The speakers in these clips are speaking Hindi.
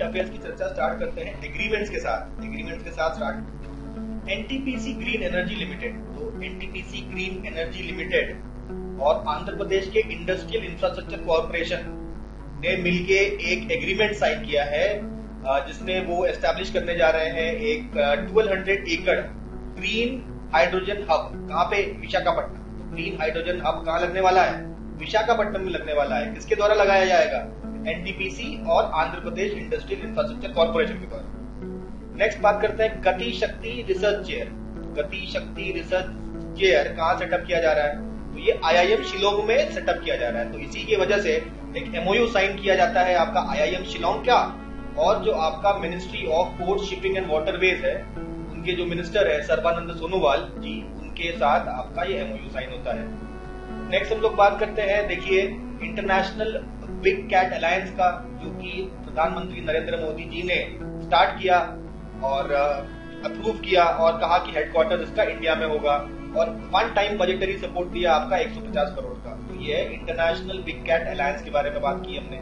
अफेयर्स की चर्चा स्टार्ट करते हैं एग्रीमेंट्स के साथ start. NTPC green energy limited, तो एनटीपीसी ग्रीन एनर्जी लिमिटेड और आंध्र प्रदेश के इंडस्ट्रियल इंफ्रास्ट्रक्चर कॉर्पोरेशन ने मिलके एक एग्रीमेंट साइन किया है, जिसमें वो एस्टैब्लिश करने जा रहे हैं एक 1200 एकड़ ग्रीन हाइड्रोजन हब। कहाँ पे? विशाखापट्टनम। ग्रीन हाइड्रोजन हब कहाँ लगने वाला है? विशाखापट्टनम में लगने वाला है। किसके द्वारा लगाया जाएगा? एनटीपीसी और Andhra Pradesh industrial infrastructure corporation के द्वारा। नेक्स्ट बात करते हैं गति शक्ति रिसर्च चेयर। गति शक्ति रिसर्च चेयर कहाँ सेटअप किया जा रहा है? तो ये आईआईएम शिलोंग में सेटअप किया जा रहा है। तो इसी की वजह से एक एमओयू साइन किया जाता है आपका आईआईएम शिलोंग का, और जो आपका ministry of port shipping and waterways है, उनके जो मिनिस्टर है सर्बानंद सोनोवाल जी, उनके साथ आपका ये एमओयू साइन होता है। नेक्स्ट हम लोग बात करते हैं, देखिए इंटरनेशनल बिग कैट अलायंस का, जो कि प्रधानमंत्री नरेंद्र मोदी जी ने स्टार्ट किया और अप्रूव किया और कहा कि हेडक्वार्टर इसका इंडिया में होगा, और वन टाइम बजटरी सपोर्ट दिया आपका 150 करोड़ का। तो ये इंटरनेशनल बिग कैट अलायंस के बारे में बात की हमने।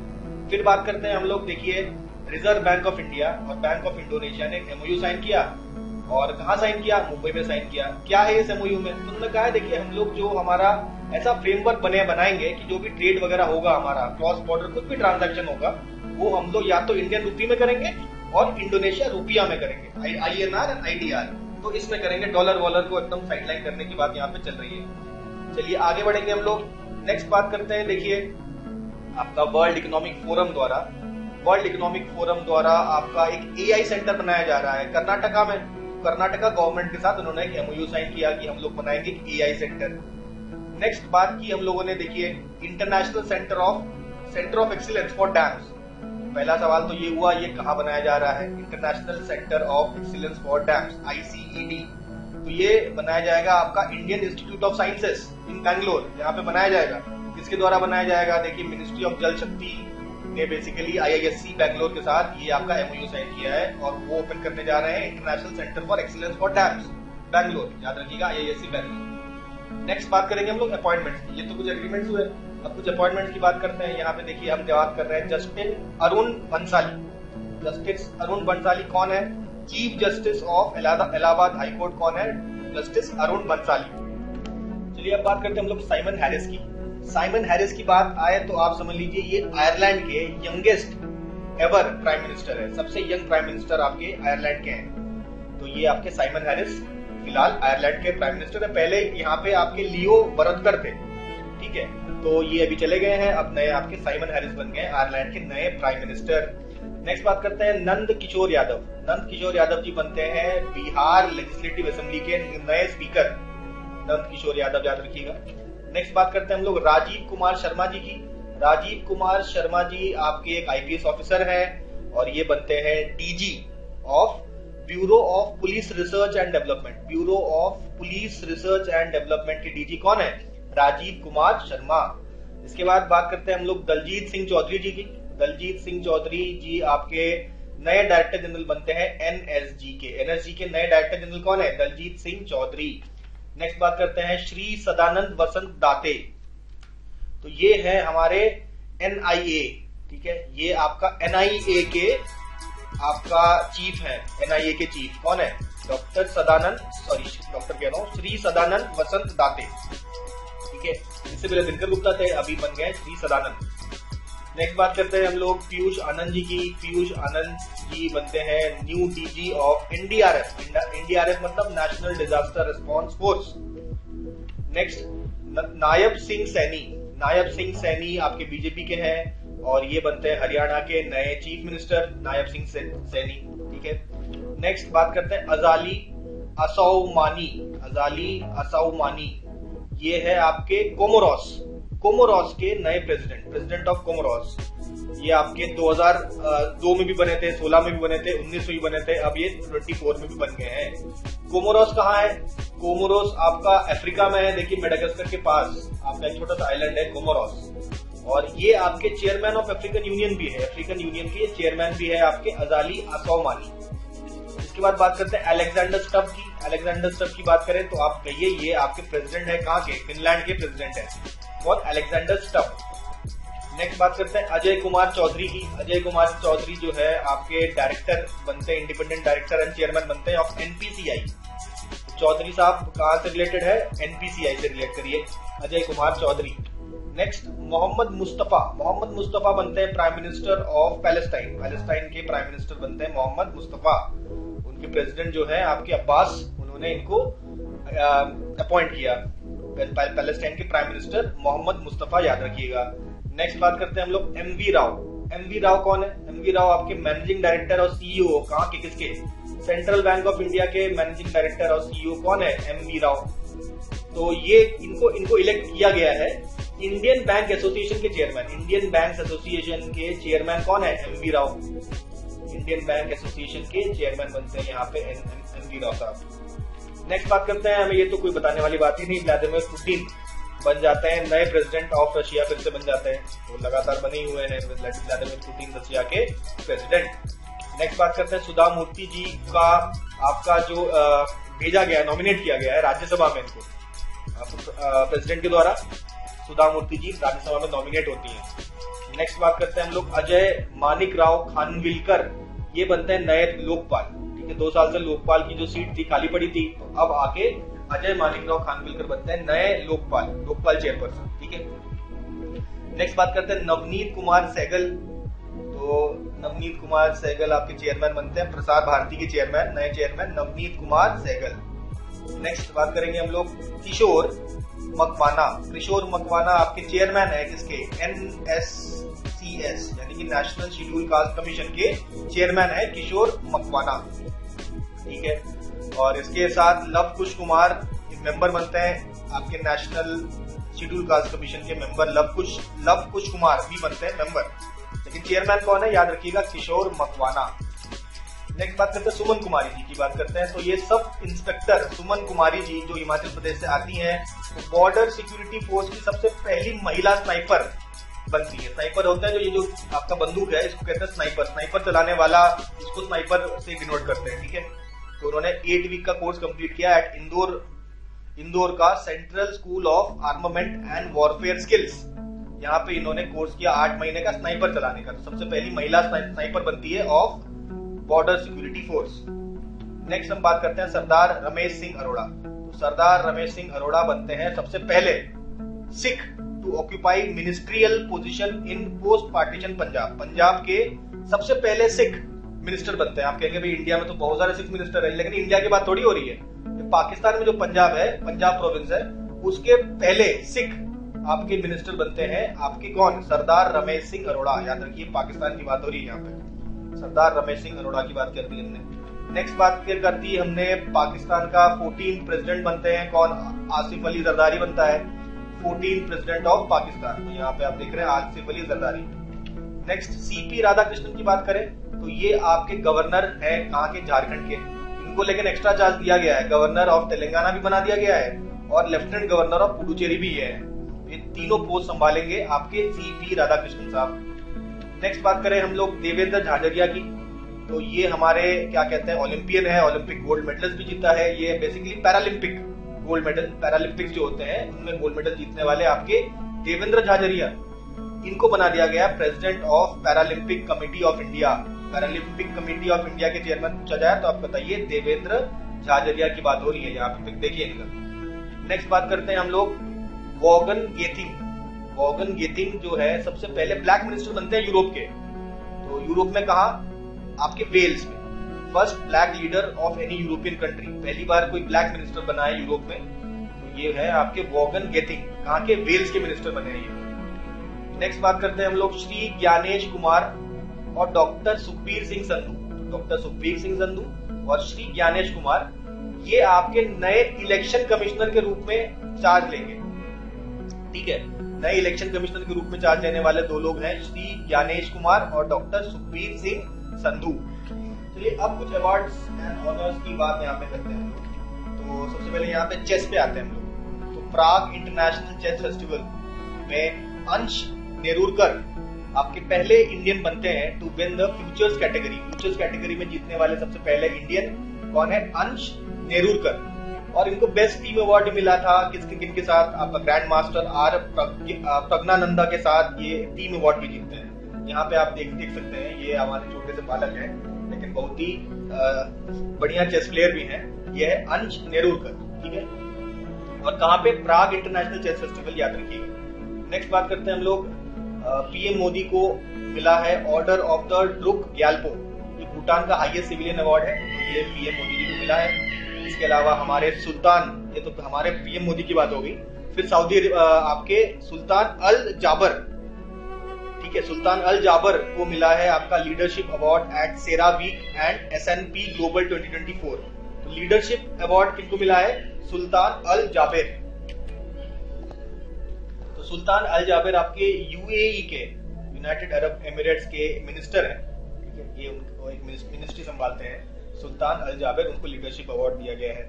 फिर बात करते हैं हम लोग, देखिए रिजर्व बैंक ऑफ इंडिया और बैंक ऑफ इंडोनेशिया ने एमओयू साइन किया, और कहाँ साइन किया? मुंबई में साइन किया। क्या है इस एमओयू में? तो उन्होंने कहा है देखिए हम लोग जो हमारा ऐसा फ्रेमवर्क बनाएंगे कि जो भी ट्रेड वगैरह होगा हमारा क्रॉस बॉर्डर कुछ भी ट्रांजैक्शन होगा, वो हम लोग या तो इंडियन रूपी में करेंगे और इंडोनेशिया रुपया में करेंगे, INR एंड IDR। तो इसमें करेंगे, डॉलर वॉलर को एकदम साइडलाइन करने की बात यहाँ पे चल रही है। चलिए आगे बढ़ेंगे हम लोग। नेक्स्ट बात करते हैं, देखिए आपका वर्ल्ड इकोनॉमिक फोरम द्वारा आपका एक AI सेंटर बनाया जा रहा है कर्नाटका में। कर्नाटका गवर्नमेंट के साथ उन्होंने एक एमओयू साइन किया कि हम लोग बनाएंगे एक AI सेंटर। नेक्स्ट बात की हम लोगों ने, देखिए international centre of excellence for dams. पहला सवाल तो ये हुआ, ये कहाँ बनाया जा रहा है? International centre of excellence for dams, ICED। तो ये बनाया जाएगा आपका इंडियन इंस्टीट्यूट ऑफ साइंसेस इन बैंगलोर, यहाँ पे बनाया जाएगा। किसके द्वारा बनाया जाएगा? देखिए मिनिस्ट्री ऑफ जल शक्ति ने बेसिकली IISc बैंगलोर के साथ ये आपका एमओयू साइन किया है, और वो ओपन करने जा रहे हैं international centre for excellence for dams Bangalore. याद रखिएगा IISc बैंगलोर। नेक्स्ट बात करेंगे हम लोग अपॉइंटमेंट्स की। ये तो कुछ एग्रीमेंट्स हुए, अब कुछ अपॉइंटमेंट्स की बात करते हैं। यहाँ पे देखिए हम बात कर रहे हैं जस्टिस अरुण बंसाली। जस्टिस अरुण बंसाली कौन है? Chief justice of Allahabad high court कौन है? जस्टिस अरुण बंसाली। चलिए अब बात करते हैं हम लोग साइमन हैरिस की। साइमन हैरिस की बात आए तो आप समझ लीजिए ये आयरलैंड के यंगेस्ट एवर प्राइम मिनिस्टर है, सबसे यंग प्राइम मिनिस्टर आपके आयरलैंड के हैं। तो ये आपके साइमन हैरिस फिलहाल आयरलैंड के प्राइम मिनिस्टर है। पहले यहाँ पे आपके लियो वरदकर थे, ठीक है, तो ये अभी चले गए हैं, अब नए आपके साइमन हैरिस बन गए आयरलैंड के नए प्राइम मिनिस्टर। नेक्स्ट बात करते हैं नंद किशोर यादव। नंद किशोर यादव जी बनते हैं बिहार लेजिस्लेटिव असेंबली के नए स्पीकर। नंद किशोर यादव याद रखिएगा। नेक्स्ट बात करते हैं हम लोग राजीव कुमार शर्मा जी की। राजीव कुमार शर्मा जी आपके एक IPS ऑफिसर हैं, और ये बनते हैं DG of bureau of police research and development. Bureau of police research and development के DG कौन है? राजीव कुमार शर्मा। इसके बाद बात करते हैं हम लोग दलजीत सिंह चौधरी जी की। दलजीत सिंह चौधरी जी आपके नए डायरेक्टर जनरल बनते हैं NSG के नए डायरेक्टर जनरल कौन है? दलजीत सिंह चौधरी। नेक्स्ट बात करते हैं श्री सदानंद वसंत दाते। तो ये है हमारे NIA, ठीक है, ये आपका NIA के आपका चीफ है। NIA के चीफ कौन है? डॉक्टर श्री सदानंद वसंत दाते, ठीक है। इससे पहले दिनकर गुप्ता थे, अभी बन गए श्री सदानंद। नेक्स्ट बात करते हैं हम लोग पीयूष आनंद जी की। पीयूष आनंद जी बनते हैं new DG of NDRF। NDRF मतलब national disaster response force. Next Nayab Singh Saini. Nayab Singh Saini आपके बीजेपी के हैं, और ये बनते हैं हरियाणा के नए चीफ मिनिस्टर नायब सिंह सैनी, ठीक है। नेक्स्ट बात करते हैं अजाली असौमानी। अजाली असौमानी ये है आपके कोमोरोस के नए प्रेसिडेंट ऑफ कोमोरोस। ये आपके 2002 में भी बने थे, 16 में भी बने थे, 19 में भी बने थे, अब ये 24 में भी बन गए हैं। कोमोरोस कहाँ है? कोमोरोस आपका अफ्रीका में है, देखिए मेडागास्कर के पास आपका एक छोटा सा आइलैंड है कोमोरोस, और ये आपके चेयरमैन ऑफ अफ्रीकन यूनियन भी है। अफ्रीकन यूनियन के चेयरमैन भी है आपके अजाली असौमानी। इसके बाद बात करते हैं अलेक्जेंडर स्टब की। अलेक्जेंडर स्टब की बात करें तो आप कहिए ये आपके प्रेसिडेंट है, कहाँ के? फिनलैंड के प्रेसिडेंट है, और अलेक्जेंडर स्टब। नेक्स्ट बात करते हैं अजय कुमार चौधरी की। अजय कुमार चौधरी जो है आपके डायरेक्टर बनते हैं, इंडिपेंडेंट डायरेक्टर एंड चेयरमैन बनते हैं ऑफ एनपीसीआई। चौधरी साहब कहाँ से रिलेटेड है? एनपीसीआई से रिलेट करिए, अजय कुमार चौधरी। नेक्स्ट मोहम्मद मुस्तफा। मोहम्मद मुस्तफा बनते हैं prime minister of Palestine. Palestine के प्राइम मिनिस्टर बनते हैं मोहम्मद मुस्तफा। उनके प्रेसिडेंट जो है आपके अब्बास, उन्होंने इनको अपॉइंट किया। पैलेस्टाइन के प्राइम मिनिस्टर मोहम्मद मुस्तफा, याद रखिएगा। नेक्स्ट बात करते हैं हम लोग एमवी राव। एमवी राव कौन है? एमवी राव आपके मैनेजिंग डायरेक्टर और सीईओ, कहाँ के, किसके? सेंट्रल बैंक ऑफ इंडिया के मैनेजिंग डायरेक्टर और सीईओ कौन है? एमवी राव। तो ये इनको इलेक्ट किया गया है। इंडियन बैंक एसोसिएशन के चेयरमैन, इंडियन बैंक एसोसिएशन के चेयरमैन कौन है? MV Rao. Indian bank association के चेयरमैन बनते हैं यहाँ पे एमवी राव साहब। नेक्स्ट बात करते हैं, हमें ये तो कोई बताने वाली बात ही नहीं, व्लादिमीर पुतिन बन जाते हैं नए प्रेसिडेंट ऑफ रशिया, फिर से बन जाते हैं। तो लगातार बने हुए हैं व्लादिमीर पुतिन रशिया के प्रेसिडेंट। नेक्स्ट बात करते हैं सुधा मूर्ति जी का, आपका जो भेजा गया, नॉमिनेट किया गया है राज्यसभा में, इनको प्रेसिडेंट के द्वारा सुधा मूर्ति जी राज्यसभा में नॉमिनेट होती हैं। नेक्स्ट बात करते हैं हम लोग अजय मानिक राव खानविलकर, ये बनते हैं नए लोकपाल। ठीक है, 2 साल से लोकपाल की जो सीट थी खाली पड़ी थी, तो अब आके अजय मानिक राव खानविलकर बनते हैं नए लोकपाल चेयरपर्सन। ठीक है। नेक्स्ट बात करते हैं नवनीत कुमार सहगल। तो नवनीत कुमार सहगल आपके चेयरमैन बनते हैं, प्रसार भारती के चेयरमैन, नए चेयरमैन नवनीत कुमार सहगल। नेक्स्ट बात करेंगे हम लोग किशोर मकवाना। किशोर मकवाना आपके चेयरमैन है किसके? NSCS यानी कि नेशनल शेड्यूल कास्ट कमीशन के चेयरमैन है किशोर मकवाना। ठीक है। और इसके साथ लव कुश कुमार मेंबर बनते हैं आपके नेशनल शेड्यूल कास्ट कमीशन के मेंबर। लव कुश कुमार भी बनते हैं मेंबर, लेकिन चेयरमैन कौन है? याद रखिएगा किशोर मकवाना। नेक्स्ट बात करते हैं सुमन कुमारी जी की बात करते हैं। तो ये सब इंस्पेक्टर सुमन कुमारी जी जो हिमाचल प्रदेश से आती हैं, तो बॉर्डर सिक्योरिटी फोर्स की सबसे पहली महिला स्नाइपर बनती है। स्नाइपर होता है जो आपका बंदूक है, इसको कहते हैं स्नाइपर। स्नाइपर चलाने वाला, इसको स्नाइपर से डिनोट करते हैं। ठीक है। तो उन्होंने 8 वीक का कोर्स कंप्लीट किया एट इंदौर का central school of armament and warfare skills. यहाँ पे इन्होंने कोर्स किया 8 महीने का स्नाइपर चलाने का। तो सबसे पहली महिला स्नाइपर बनती है of border security force. Next हम बात करते हैं सरदार रमेश सिंह अरोड़ा। तो सरदार रमेश सिंह अरोड़ा बनते हैं सबसे पहले Sikh to occupy ministerial position in post partition Punjab. Punjab के सबसे पहले सिख मिनिस्टर बनते हैं। आप कहेंगे भाई इंडिया में तो बहुत सारे सिख मिनिस्टर है, लेकिन इंडिया की बात थोड़ी हो रही है। पाकिस्तान में जो पंजाब है, पंजाब प्रोविंस है, उसके पहले सिख आपके मिनिस्टर बनते हैं आपके कौन? सरदार रमेश सिंह अरोड़ा। याद रखिए, पाकिस्तान की बात हो रही है यहाँ पे, सरदार रमेश सिंह अरोड़ा की बात कर दी हमने। नेक्स्ट बात कर दी हमने पाकिस्तान का 14 प्रेसिडेंट बनते हैं कौन? आसिफ अली जरदारी बनता है 14 प्रेसिडेंट ऑफ पाकिस्तान। तो यहाँ पे आप देख रहे हैं आसिफ अली जरदारी। नेक्स्ट सीपी राधाकृष्णन की बात करें तो ये आपके गवर्नर है कहाँ के? झारखंड के। इनको लेकिन एक्स्ट्रा चार्ज दिया गया है, गवर्नर ऑफ तेलंगाना भी बना दिया गया है और लेफ्टिनेंट गवर्नर ऑफ पुडुचेरी भी है। ये तीनों पोस्ट संभालेंगे आपके सीपी राधाकृष्णन साहब। नेक्स्ट बात करें हम लोग देवेंद्र झाझड़िया की। तो ये हमारे क्या कहते हैं, ओलंपियन है, ओलंपिक गोल्ड मेडल्स भी जीता है। ये basically Paralympic gold medal, Paralympics जो होते हैं उनमें गोल्ड मेडल जीतने वाले आपके देवेंद्र झाझड़िया। इनको बना दिया गया president of Paralympic committee of India. Paralympic committee of India के चेयरमैन पूछा जाए तो आप बताइए देवेंद्र झाझड़िया की बात हो रही है यहाँ पे, देखिए इनका। नेक्स्ट बात करते हैं हम लोग वॉगन गेथिंग। वॉगन गेथिंग जो है सबसे पहले ब्लैक मिनिस्टर बनते हैं यूरोप के। तो यूरोप में कहा? आपके वेल्स में। First black leader of any European country, पहली बार कोई ब्लैक मिनिस्टर बना है यूरोप में, तो ये है आपके वॉगन गेथिंग। कहाँ के? वेल्स के मिनिस्टर बने हैं ये। नेक्स्ट बात करते हैं हम लोग श्री ज्ञानेश कुमार और डॉक्टर सुखबीर सिंह संधू। डॉक्टर सुखबीर सिंह संधू और श्री ज्ञानेश कुमार ये आपके नए इलेक्शन कमिश्नर के रूप में चार्ज लेंगे। ठीक है, नए इलेक्शन कमिश्नर के रूप में चार्ज लेने वाले 2 लोग हैं, श्री ज्ञानेश कुमार और डॉक्टर सुखबीर सिंह संधू। चलिए अब कुछ अवार्ड्स एंड ऑनर्स की बात यहाँ पे करते हैं। तो सबसे पहले यहाँ पे चेस पे आते हैं हम लोग। तो प्राग इंटरनेशनल चेस फेस्टिवल में अंश नेरुरकर आपके पहले इंडियन बनते हैं to win the futures category. Futures category में जीतने वाले सबसे पहले इंडियन कौन है? अंश नेरुरकर। और इनको बेस्ट टीम अवार्ड मिला था किसके किनके साथ, आपका ग्रैंड मास्टर आर प्रज्ञानंदा के साथ ये टीम अवार्ड भी जीतते हैं। यहाँ पे आप देख सकते हैं ये हमारे छोटे से बालक हैं लेकिन बहुत ही बढ़िया चेस प्लेयर भी हैं। ये है अंश नेरुरकर, ठीक है। और कहाँ पे, प्राग इंटरनेशनल चेस फेस्टिवल, याद रखिएगा। नेक्स्ट बात करते हैं हम लोग, पीएम मोदी को मिला है order of the Druk Gyalpo, ये भूटान का हाईएस्ट सिविलियन अवार्ड है, ये पीएम मोदी जी को मिला है। इसके अलावा हमारे सुल्तान, ये तो हमारे पीएम मोदी की बात हो गई, फिर सऊदी आपके सुल्तान अल जाबर, ठीक है, सुल्तान अल जाबर को मिला है आपका leadership award eight CERAWeek and S&P global 2024। तो लीडरशिप अवार्ड किनको मिला है, सुल्तान अल जाबिर। तो सुल्तान अल जाबिर आपके यूएई के, यूनाइटेड अरब एमिरेट्स के मिनिस्टर हैं, ठीक है, ये उनको एक मिनिस्ट्री संभालते हैं, सुल्तान अल जाबिर, उनको लीडरशिप अवार्ड दिया गया है।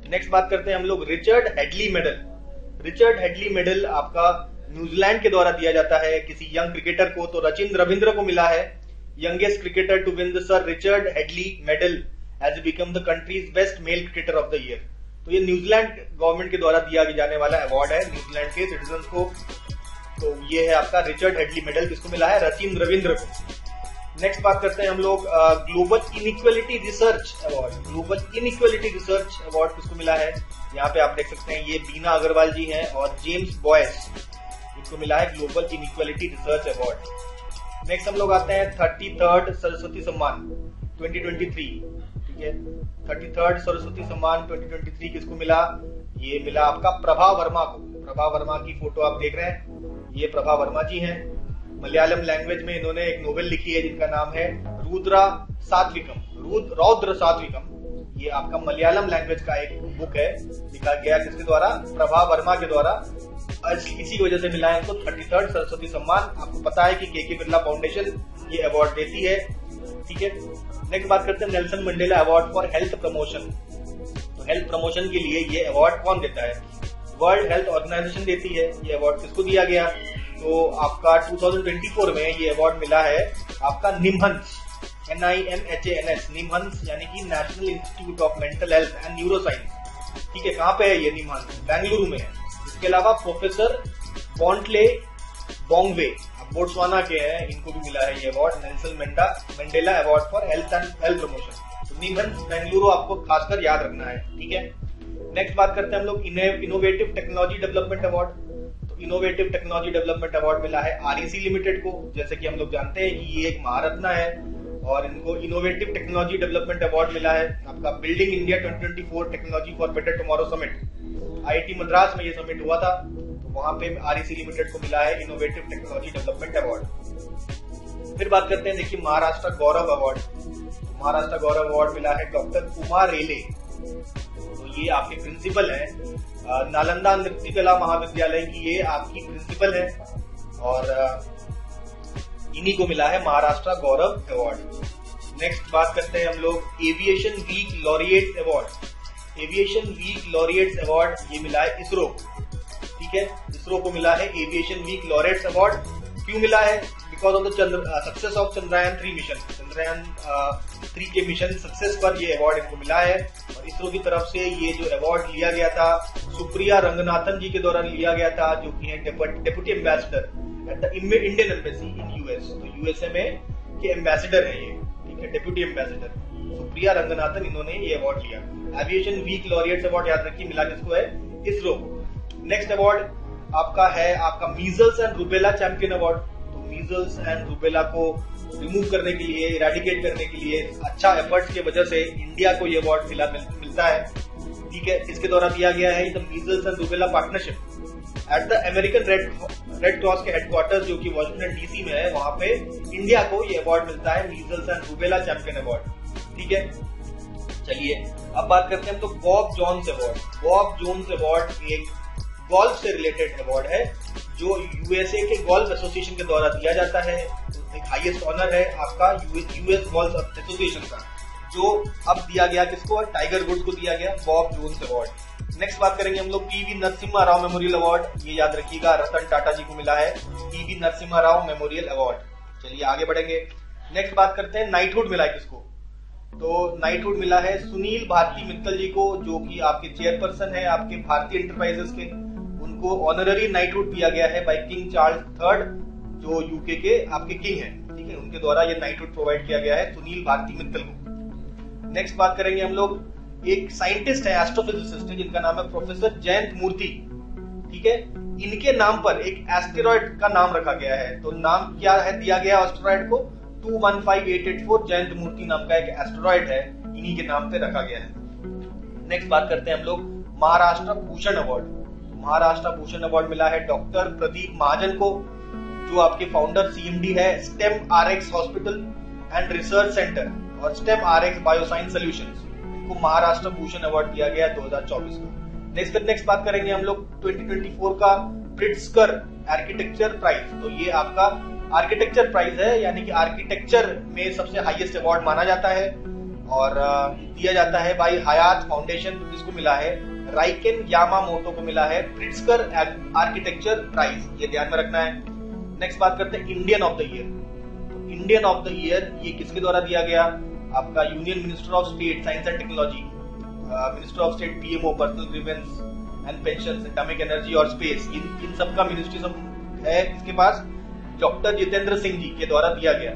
नेक्स्ट बात करते हैं हम लोग Richard Hadlee medal. Richard Hadlee medal आपका न्यूजीलैंड के द्वारा दिया जाता है किसी यंग क्रिकेटर को, तो रचिंद्र रविंद्र को मिला है youngest cricketer to win the sir Richard Hadlee medal as become the country's best male cricketer of the year. तो ये न्यूजीलैंड गवर्नमेंट के द्वारा दिया जाने वाला अवार्ड है न्यूजीलैंड के सिटीजन को। तो ये है आपका रिचर्ड हेडली मेडल, किसको मिला है, रचिंद्र रविंद्र को। नेक्स्ट बात करते हैं हम लोग global inequality research award. Global inequality research award किसको मिला है, यहाँ पे आप देख सकते हैं ये बीना अग्रवाल जी हैं और जेम्स बॉयस, इनको मिला है global inequality research award. Next हम लोग आते हैं 33rd सरस्वती सम्मान 2023, ठीक है, 33rd सरस्वती सम्मान 2023 किसको मिला, ये मिला आपका प्रभा वर्मा को। प्रभा वर्मा की फोटो आप देख रहे हैं, ये प्रभा वर्मा जी हैं। मलयालम लैंग्वेज में इन्होंने एक नोवेल लिखी है जिनका नाम है रौद्र सात्विकम। ये आपका मलयालम लैंग्वेज का एक बुक है, लिखा गया किसके द्वारा, प्रभा वर्मा के द्वारा। इसी वजह से मिला है इनको 33rd सरस्वती सम्मान। आपको पता है कि के बिरला फाउंडेशन ये अवार्ड देती है, ठीक है। नेक्स्ट बात करते हैं Nelson Mandela award for health promotion. तो हेल्थ प्रमोशन के लिए ये अवार्ड कौन देता है, वर्ल्ड हेल्थ ऑर्गेनाइजेशन देती है। ये अवार्ड किसको दिया गया, तो आपका 2024 में ये अवार्ड मिला है आपका निमहंस, NIMHANS, निमहंस यानी कि national institute of mental health and neuroscience, ठीक है। कहाँ पे है ये निमहंस, बेंगलुरु में है। इसके अलावा प्रोफेसर बॉन्टले बोंगवे बोट्सवाना के हैं, इनको भी मिला है ये award, Nelson Mandela award for health and health promotion. तो निमहंस बेंगलुरु आपको खासकर याद रखना है, ठीक है। नेक्स्ट बात करते हैं हम लोग innovative technology development award. Innovative technology development award मिला है REC लिमिटेड को। जैसे कि हम लोग जानते हैं कि ये एक महारत्न है और इनको इनोवेटिव टेक्नोलॉजी डेवलपमेंट अवार्ड मिला है आपका building India 2024 technology for better tomorrow summit. IIT Madras में ये समिट हुआ था, तो वहां पे REC लिमिटेड को मिला है इनोवेटिव टेक्नोलॉजी डेवलपमेंट अवार्ड। फिर बात करते हैं, देखिए महाराष्ट्र गौरव अवार्ड। महाराष्ट्र गौरव अवार्ड मिला है डॉक्टर उमा रेले, तो ये आपके प्रिंसिपल है नालंदा नृत्य कला महाविद्यालय की, ये आपकी प्रिंसिपल है और इन्हीं को मिला है महाराष्ट्र गौरव अवार्ड। नेक्स्ट बात करते हैं हम लोग aviation week laureates award. Aviation week laureates award ये मिला है इसरो, ठीक है, इसरो को मिला है एविएशन वीक लॉरिएट्स अवार्ड। क्यों मिला है, because of the success of Chandrayaan 3 mission. Chandrayaan 3 के मिशन सक्सेस पर ये अवार्ड इनको मिला है। और इसरो की तरफ से ये जो अवार्ड लिया गया था सुप्रिया रंगनाथन जी के द्वारा लिया गया था, जो कि है deputy ambassador at the Indian embassy in US. तो यूएसए में के एम्बेसडर है ये, ठीक है, डेप्यूटी एम्बेसडर सुप्रिया रंगनाथन, इन्होंने ये अवार्ड लिया। एविएशन वीक लॉरिएट्स अवार्ड याद रखिए मिला किसको है, इसरो को। नेक्स्ट अवार्ड आपका है आपका measles and rubella champion award. तो मीजल्स एंड रूबेला को रिमूव करने के लिए, इरेडिकेट करने के लिए अच्छा एफर्ट्स की वजह से इंडिया को ये अवार्ड मिलता है, ठीक है। इसके द्वारा दिया गया है the measles and rubella partnership at the American red cross के हेडक्वार्टर्स जो कि वॉशिंगटन DC में है, वहां पे इंडिया को ये अवार्ड मिलता है measles and rubella champion award, ठीक है। चलिए अब बात करते हैं तो Bob Jones award. Bob Jones award एक गोल्फ से रिलेटेड अवार्ड है जो USA के गोल्फ एसोसिएशन के द्वारा दिया जाता है। एक हाईएस्ट ऑनर है आपका US गोल्फ एसोसिएशन का, जो अब दिया गया किसको, टाइगर वुड्स को दिया गया बॉब जोन्स अवार्ड। नेक्स्ट बात करेंगे हम लोग PV Narasimha Rao memorial award. ये याद रखिएगा रतन टाटा जी को मिला है PV Narasimha Rao memorial award. चलिए आगे बढ़ेंगे। नेक्स्ट बात करते हैं नाइटहुड मिला है किसको, तो नाइटहुड मिला है सुनील भारती मित्तल जी को, जो कि आपके चेयरपर्सन है आपके भारतीय एंटरप्राइजेस के। उनको ऑनररी नाइटहुड दिया गया है बाय किंग चार्ल्स III, जो यूके के आपके किंग हैं, ठीक है। उनके द्वारा ये नाइटहुड प्रोवाइड किया गया है सुनील भारती मित्तल को। नेक्स्ट बात करेंगे हम लोग, एक साइंटिस्ट है, एस्ट्रोफिजिसिस्ट है, जिनका नाम है प्रोफेसर जयंत मूर्ति, ठीक है। इनके नाम पर एक एस्टेरॉइड का नाम रखा गया है। तो नाम क्या है दिया गया एस्टेरॉइड को, 215884 जयंत मूर्ति नाम का एक एस्टेरॉइड है, इन्हीं के नाम पे रखा गया है। नेक्स्ट बात करते हैं हम लोग महाराष्ट्र भूषण अवार्ड। महाराष्ट्र भूषण अवार्ड मिला है डॉक्टर प्रदीप महाजन को, जो आपके फाउंडर CMD है stem RX hospital and research centre और स्टेम RX बायोसाइंस सॉल्यूशंस। इनको महाराष्ट्र भूषण अवार्ड दिया गया 2024 का। नेक्स्ट बात करेंगे हम लोग 2024 का प्रिट्जकर आर्किटेक्चर प्राइज। तो ये आपका आर्किटेक्चर प्राइज है, यानी कि आर्किटेक्चर में सबसे हाईएस्ट अवार्ड माना जाता है और दिया जाता है बाय हयात फाउंडेशन, जिसको मिला है राइकेन यामामोटो को मिला है प्रिट्जकर आर्किटेक्चर प्राइज, ये ध्यान में रखना है। नेक्स्ट बात करते हैं इंडियन ऑफ द ईयर। तो इंडियन ऑफ द ईयर ये किसके द्वारा दिया गया, आपका union minister of state science and technology, minister of state PMO personal grievance and pension, atomic energy और स्पेस, इन सब का मिनिस्ट्री सब है इसके पास। डॉक्टर जितेंद्र सिंह जी के द्वारा दिया गया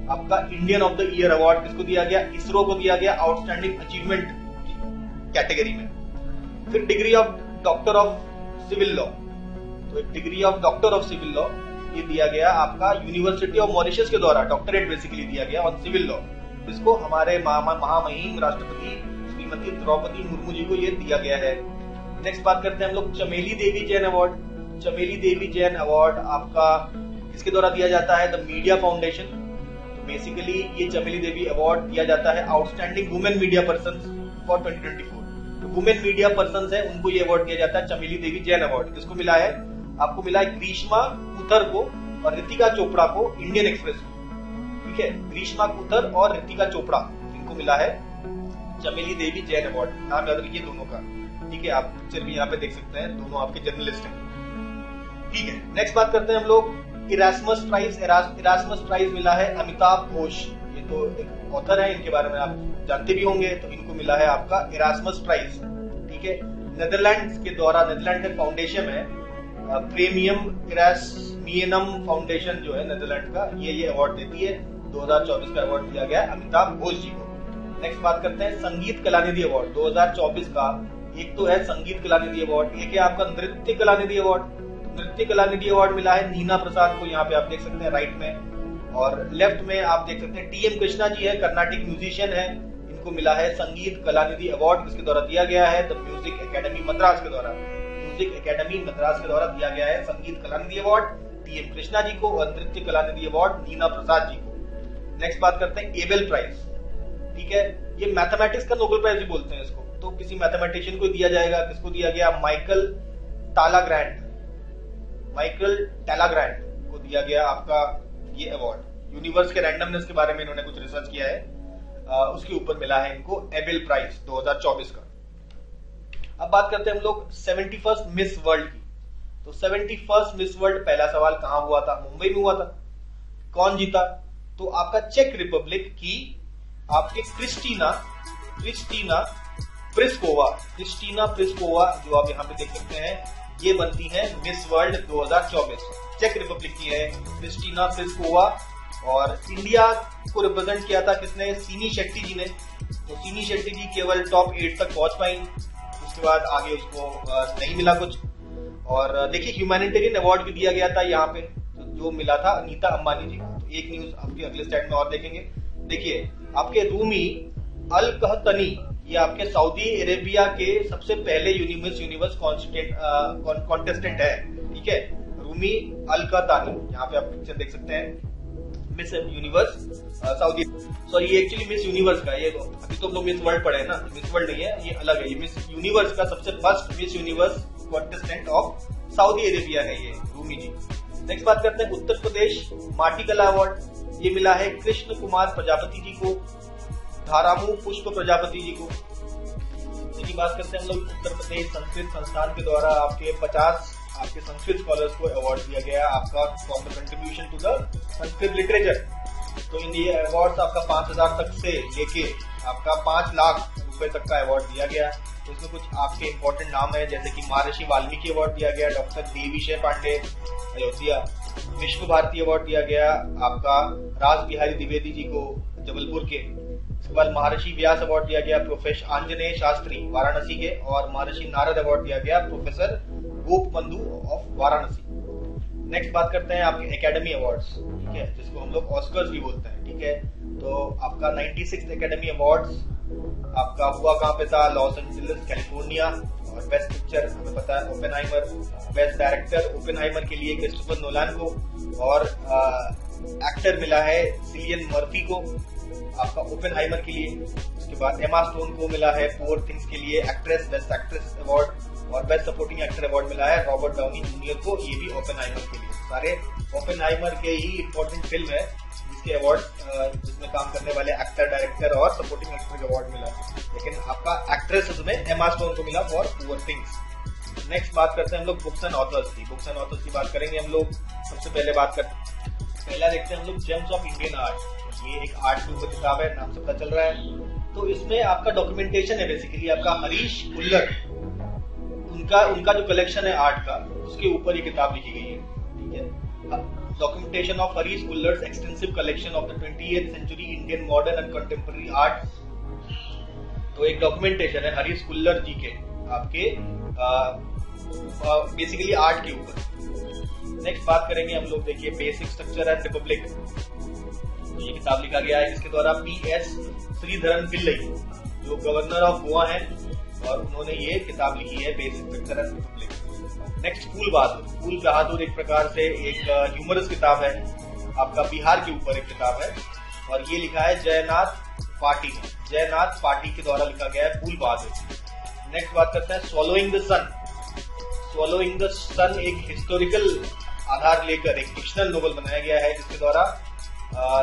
आपका Indian of the year award किसको दिया गया, इसरो को दिया गया आउटस्टैंडिंग अचीवमेंट कैटेगरी में। फिर degree of doctor of civil law, तो degree of doctor of civil law ये दिया गया आपका यूनिवर्सिटी ऑफ मॉरिशस के द्वारा, डॉक्टरेट बेसिकली दिया गया ऑन सिविल लॉ। इसको हमारे महामहिम राष्ट्रपति श्रीमती द्रौपदी मुर्मू जी को ये दिया गया है। नेक्स्ट बात करते हैं हम लोग चमेली देवी जैन अवार्ड। चमेली देवी जैन अवार्ड आपका किसके द्वारा दिया जाता है, द मीडिया फाउंडेशन। तो बेसिकली ये चमेली देवी अवार्ड दिया जाता है outstanding women media person for 2024। तो वुमेन मीडिया पर्सन है उनको ये अवार्ड दिया जाता है चमेली देवी जैन अवार्ड। किसको मिला है, आपको मिला है ग्रीष्मा कुथर को और ऋतिका चोपड़ा को, इंडियन एक्सप्रेस को, ठीक है। ग्रीष्मा कुथर और ऋतिका चोपड़ा इनको मिला है चमेली देवी जैन अवार्ड, नाम याद रखिए दोनों का, ठीक है। आप पिक्चर भी यहाँ पे देख सकते हैं, दोनों आपके जर्नलिस्ट हैं, ठीक है। नेक्स्ट बात करते हैं हम लोग इरास्मस प्राइज। इरास्मस प्राइज मिला है अमिताभ घोष, ये तो एक ऑथर है, इनके बारे में आप जानते भी होंगे। तो इनको मिला है आपका इरास्मस प्राइज, ठीक है। नेदरलैंड के द्वारा, नेदरलैंड का फाउंडेशन है प्रीमियम इरास्मियनम फाउंडेशन जो है नेदरलैंड का, ये अवार्ड देती है। 2024 का अवार्ड दिया गया अमिताभ घोष जी को। नेक्स्ट बात करते हैं संगीत कलानिधि अवार्ड 2024 का। एक तो है संगीत कलानिधि अवार्ड, एक है आपका नृत्य कलानिधि अवार्ड। नृत्य कलानिधि अवार्ड मिला है नीना प्रसाद को, यहाँ पे आप देख सकते हैं राइट में, और लेफ्ट में आप देख सकते हैं TM कृष्णा जी है, कर्नाटिक म्यूजिशियन है, इनको मिला है संगीत कलानिधि अवार्ड। किसके द्वारा दिया गया है, द म्यूजिक एकेडमी मद्रास के द्वारा, म्यूजिक एकेडमी मद्रास के द्वारा दिया गया है संगीत कलानिधि अवार्ड TM कृष्णा जी को और नृत्य कलानिधि अवार्ड नीना प्रसाद जी को। नेक्स्ट बात करते हैं एबेल प्राइज, ठीक है। ये मैथमेटिक्स का नोबेल प्राइज भी बोलते हैं इसको, तो किसी मैथमेटिशियन को दिया जाएगा। किसको दिया गया, माइकल टालाग्रैंड, माइकल टैलाग्रैंड को दिया गया आपका ये अवार्ड। यूनिवर्स के रैंडमनेस के बारे में इन्होंने कुछ रिसर्च किया है, उसके ऊपर मिला है इनको एबेल प्राइज 2024 का। अब बात करते हैं हम लोग 71st मिस वर्ल्ड की। तो 71st मिस वर्ल्ड पहला सवाल कहां हुआ था, मुंबई में हुआ था। कौन जीता, तो आपका चेक रिपब्लिक की आपके क्रिस्टीना प्रिस्कोवा, जो आप यहाँ पे देख सकते हैं, ये बनती है मिस वर्ल्ड 2024। चेक रिपब्लिक की है क्रिस्टीना प्रिस्कोवा। और इंडिया को रिप्रेजेंट किया था किसने, सीनी शेट्टी जी ने। तो सीनी शेट्टी जी केवल टॉप 8 तक पहुंच पाई, उसके बाद आगे उसको नहीं मिला कुछ। और देखिए ह्यूमैनिटेरियन अवार्ड भी दिया गया था यहाँ पे, जो मिला था अनीता अंबानी जी को। तो एक न्यूज आपके अगले स्लाइड में और देखेंगे। देखिए आपके रूमी अल कहतनी, ये आपके सऊदी अरेबिया के सबसे पहले मिस यूनिवर्स कॉन्टेस्टेंट है, ठीक है। रूमी अल कहतनी, यहाँ पे आप पिक्चर देख सकते हैं, मिस यूनिवर्स सऊदी, सॉरी ये एक्चुअली मिस यूनिवर्स का, ये अभी तो हम लोग मिस वर्ल्ड पढ़े ना, मिस वर्ल्ड नहीं है, ये अलग है। ये मिस यूनिवर्स का सबसे first miss universe contestant of Saudi Arabia है ये रूमी जी। नेक्स्ट बात करते हैं उत्तर प्रदेश माटी कला अवार्ड, ये मिला है कृष्ण कुमार प्रजापति जी को, धारामू पुष्प प्रजापति जी को। इसकी बात करते हैं हम लोग उत्तर प्रदेश संस्कृत संस्थान के द्वारा आपके 50 आपके संस्कृत स्कॉलर्स को अवार्ड दिया गया आपका for the contribution to the Sanskrit literature. तो इन ये अवार्ड आपका 5000 तक से लेके आपका 5 लाख रुपए तक का अवार्ड दिया गया। तो इसमें कुछ आपके इंपॉर्टेंट नाम है, जैसे कि महर्षि वाल्मीकि अवार्ड दिया गया, डॉक्टर देवीशय पांडे अयोध्या, विश्व भारती अवार्ड दिया गया आपका राज बिहारी द्विवेदी जी को जबलपुर के। इसके बाद महर्षि व्यास अवार्ड दिया गया प्रोफेसर आंजनेय शास्त्री वाराणसी के, और महर्षि नारद अवार्ड दिया गया प्रोफेसर गोप बंधु ऑफ वाराणसी। नेक्स्ट बात करते हैं आपके एकेडमी अवार्ड्स, ठीक है, जिसको हम लोग ऑस्कर्स भी बोलते हैं, ठीक है। तो आपका 96 एकेडमी अवार्ड्स आपका हुआ कहाँ पे था, लॉस एंजलिस कैलिफोर्निया। और बेस्ट पिक्चर हमें पता है ओपेनहाइमर, बेस्ट डायरेक्टर ओपेनहाइमर के लिए क्रिस्टोफर नोलान को, और एक्टर मिला है सिलियन मर्फी को आपका ओपेनहाइमर के लिए। उसके बाद एमा स्टोन को मिला है पुअर थिंग्स के लिए एक्ट्रेस बेस्ट एक्ट्रेस अवार्ड, और बेस्ट सपोर्टिंग एक्टर अवार्ड मिला है रॉबर्ट डाउनी जूनियर को, ये भी ओपेनहाइमर के लिए। सारे ओपेनहाइमर के ही इंपॉर्टेंट फिल्म है जिसके अवार्ड जिसमें काम करने वाले एक्टर, डायरेक्टर और सपोर्टिंग एक्टर का अवार्ड मिला, लेकिन आपका एक्ट्रेस में एमा स्टोन को मिला फॉर पुअर थिंग्स। नेक्स्ट बात करते हैं हम लोग बुक्स एंड ऑथर्स की। बुक्स एंड ऑथर्स की बात करेंगे हम लोग। सबसे पहले पहला देखते हैं हम लोग जेम्स ऑफ इंडियन आर्ट। ये एक आर्ट के ऊपर किताब है, नाम से पता चल रहा है। तो इसमें आपका डॉक्यूमेंटेशन है, बेसिकली आपका हरीश कुल्लर उनका जो कलेक्शन है आर्ट का, उसके ऊपर ये किताब लिखी गई है, ठीक है। Documentation of Harish Kullar's extensive collection of the 20th century Indian modern and contemporary art. तो एक डॉक्यूमेंटेशन है हरीश कुल्लर जी के आपके बेसिकली आर्ट के ऊपर। नेक्स्ट बात करेंगे हम लोग, देखिए बेसिक स्ट्रक्चर एंड रिपब्लिक। ये किताब लिखा गया है, इसके द्वारा PS श्रीधरन पिल्लई जो गवर्नर ऑफ गोवा है, और उन्होंने ये किताब लिखी है basic structure and republic. Next Phool Bahadur एक प्रकार से एक ह्यूमरस किताब है, आपका बिहार के ऊपर एक किताब है, और ये लिखा है जयनाथ पार्टी के द्वारा लिखा गया है फूल बहादुर। नेक्स्ट बात करते हैं स्वॉलोइंग द सन एक हिस्टोरिकल आधार लेकर एक फिक्शनल नोवेल बनाया गया है, जिसके द्वारा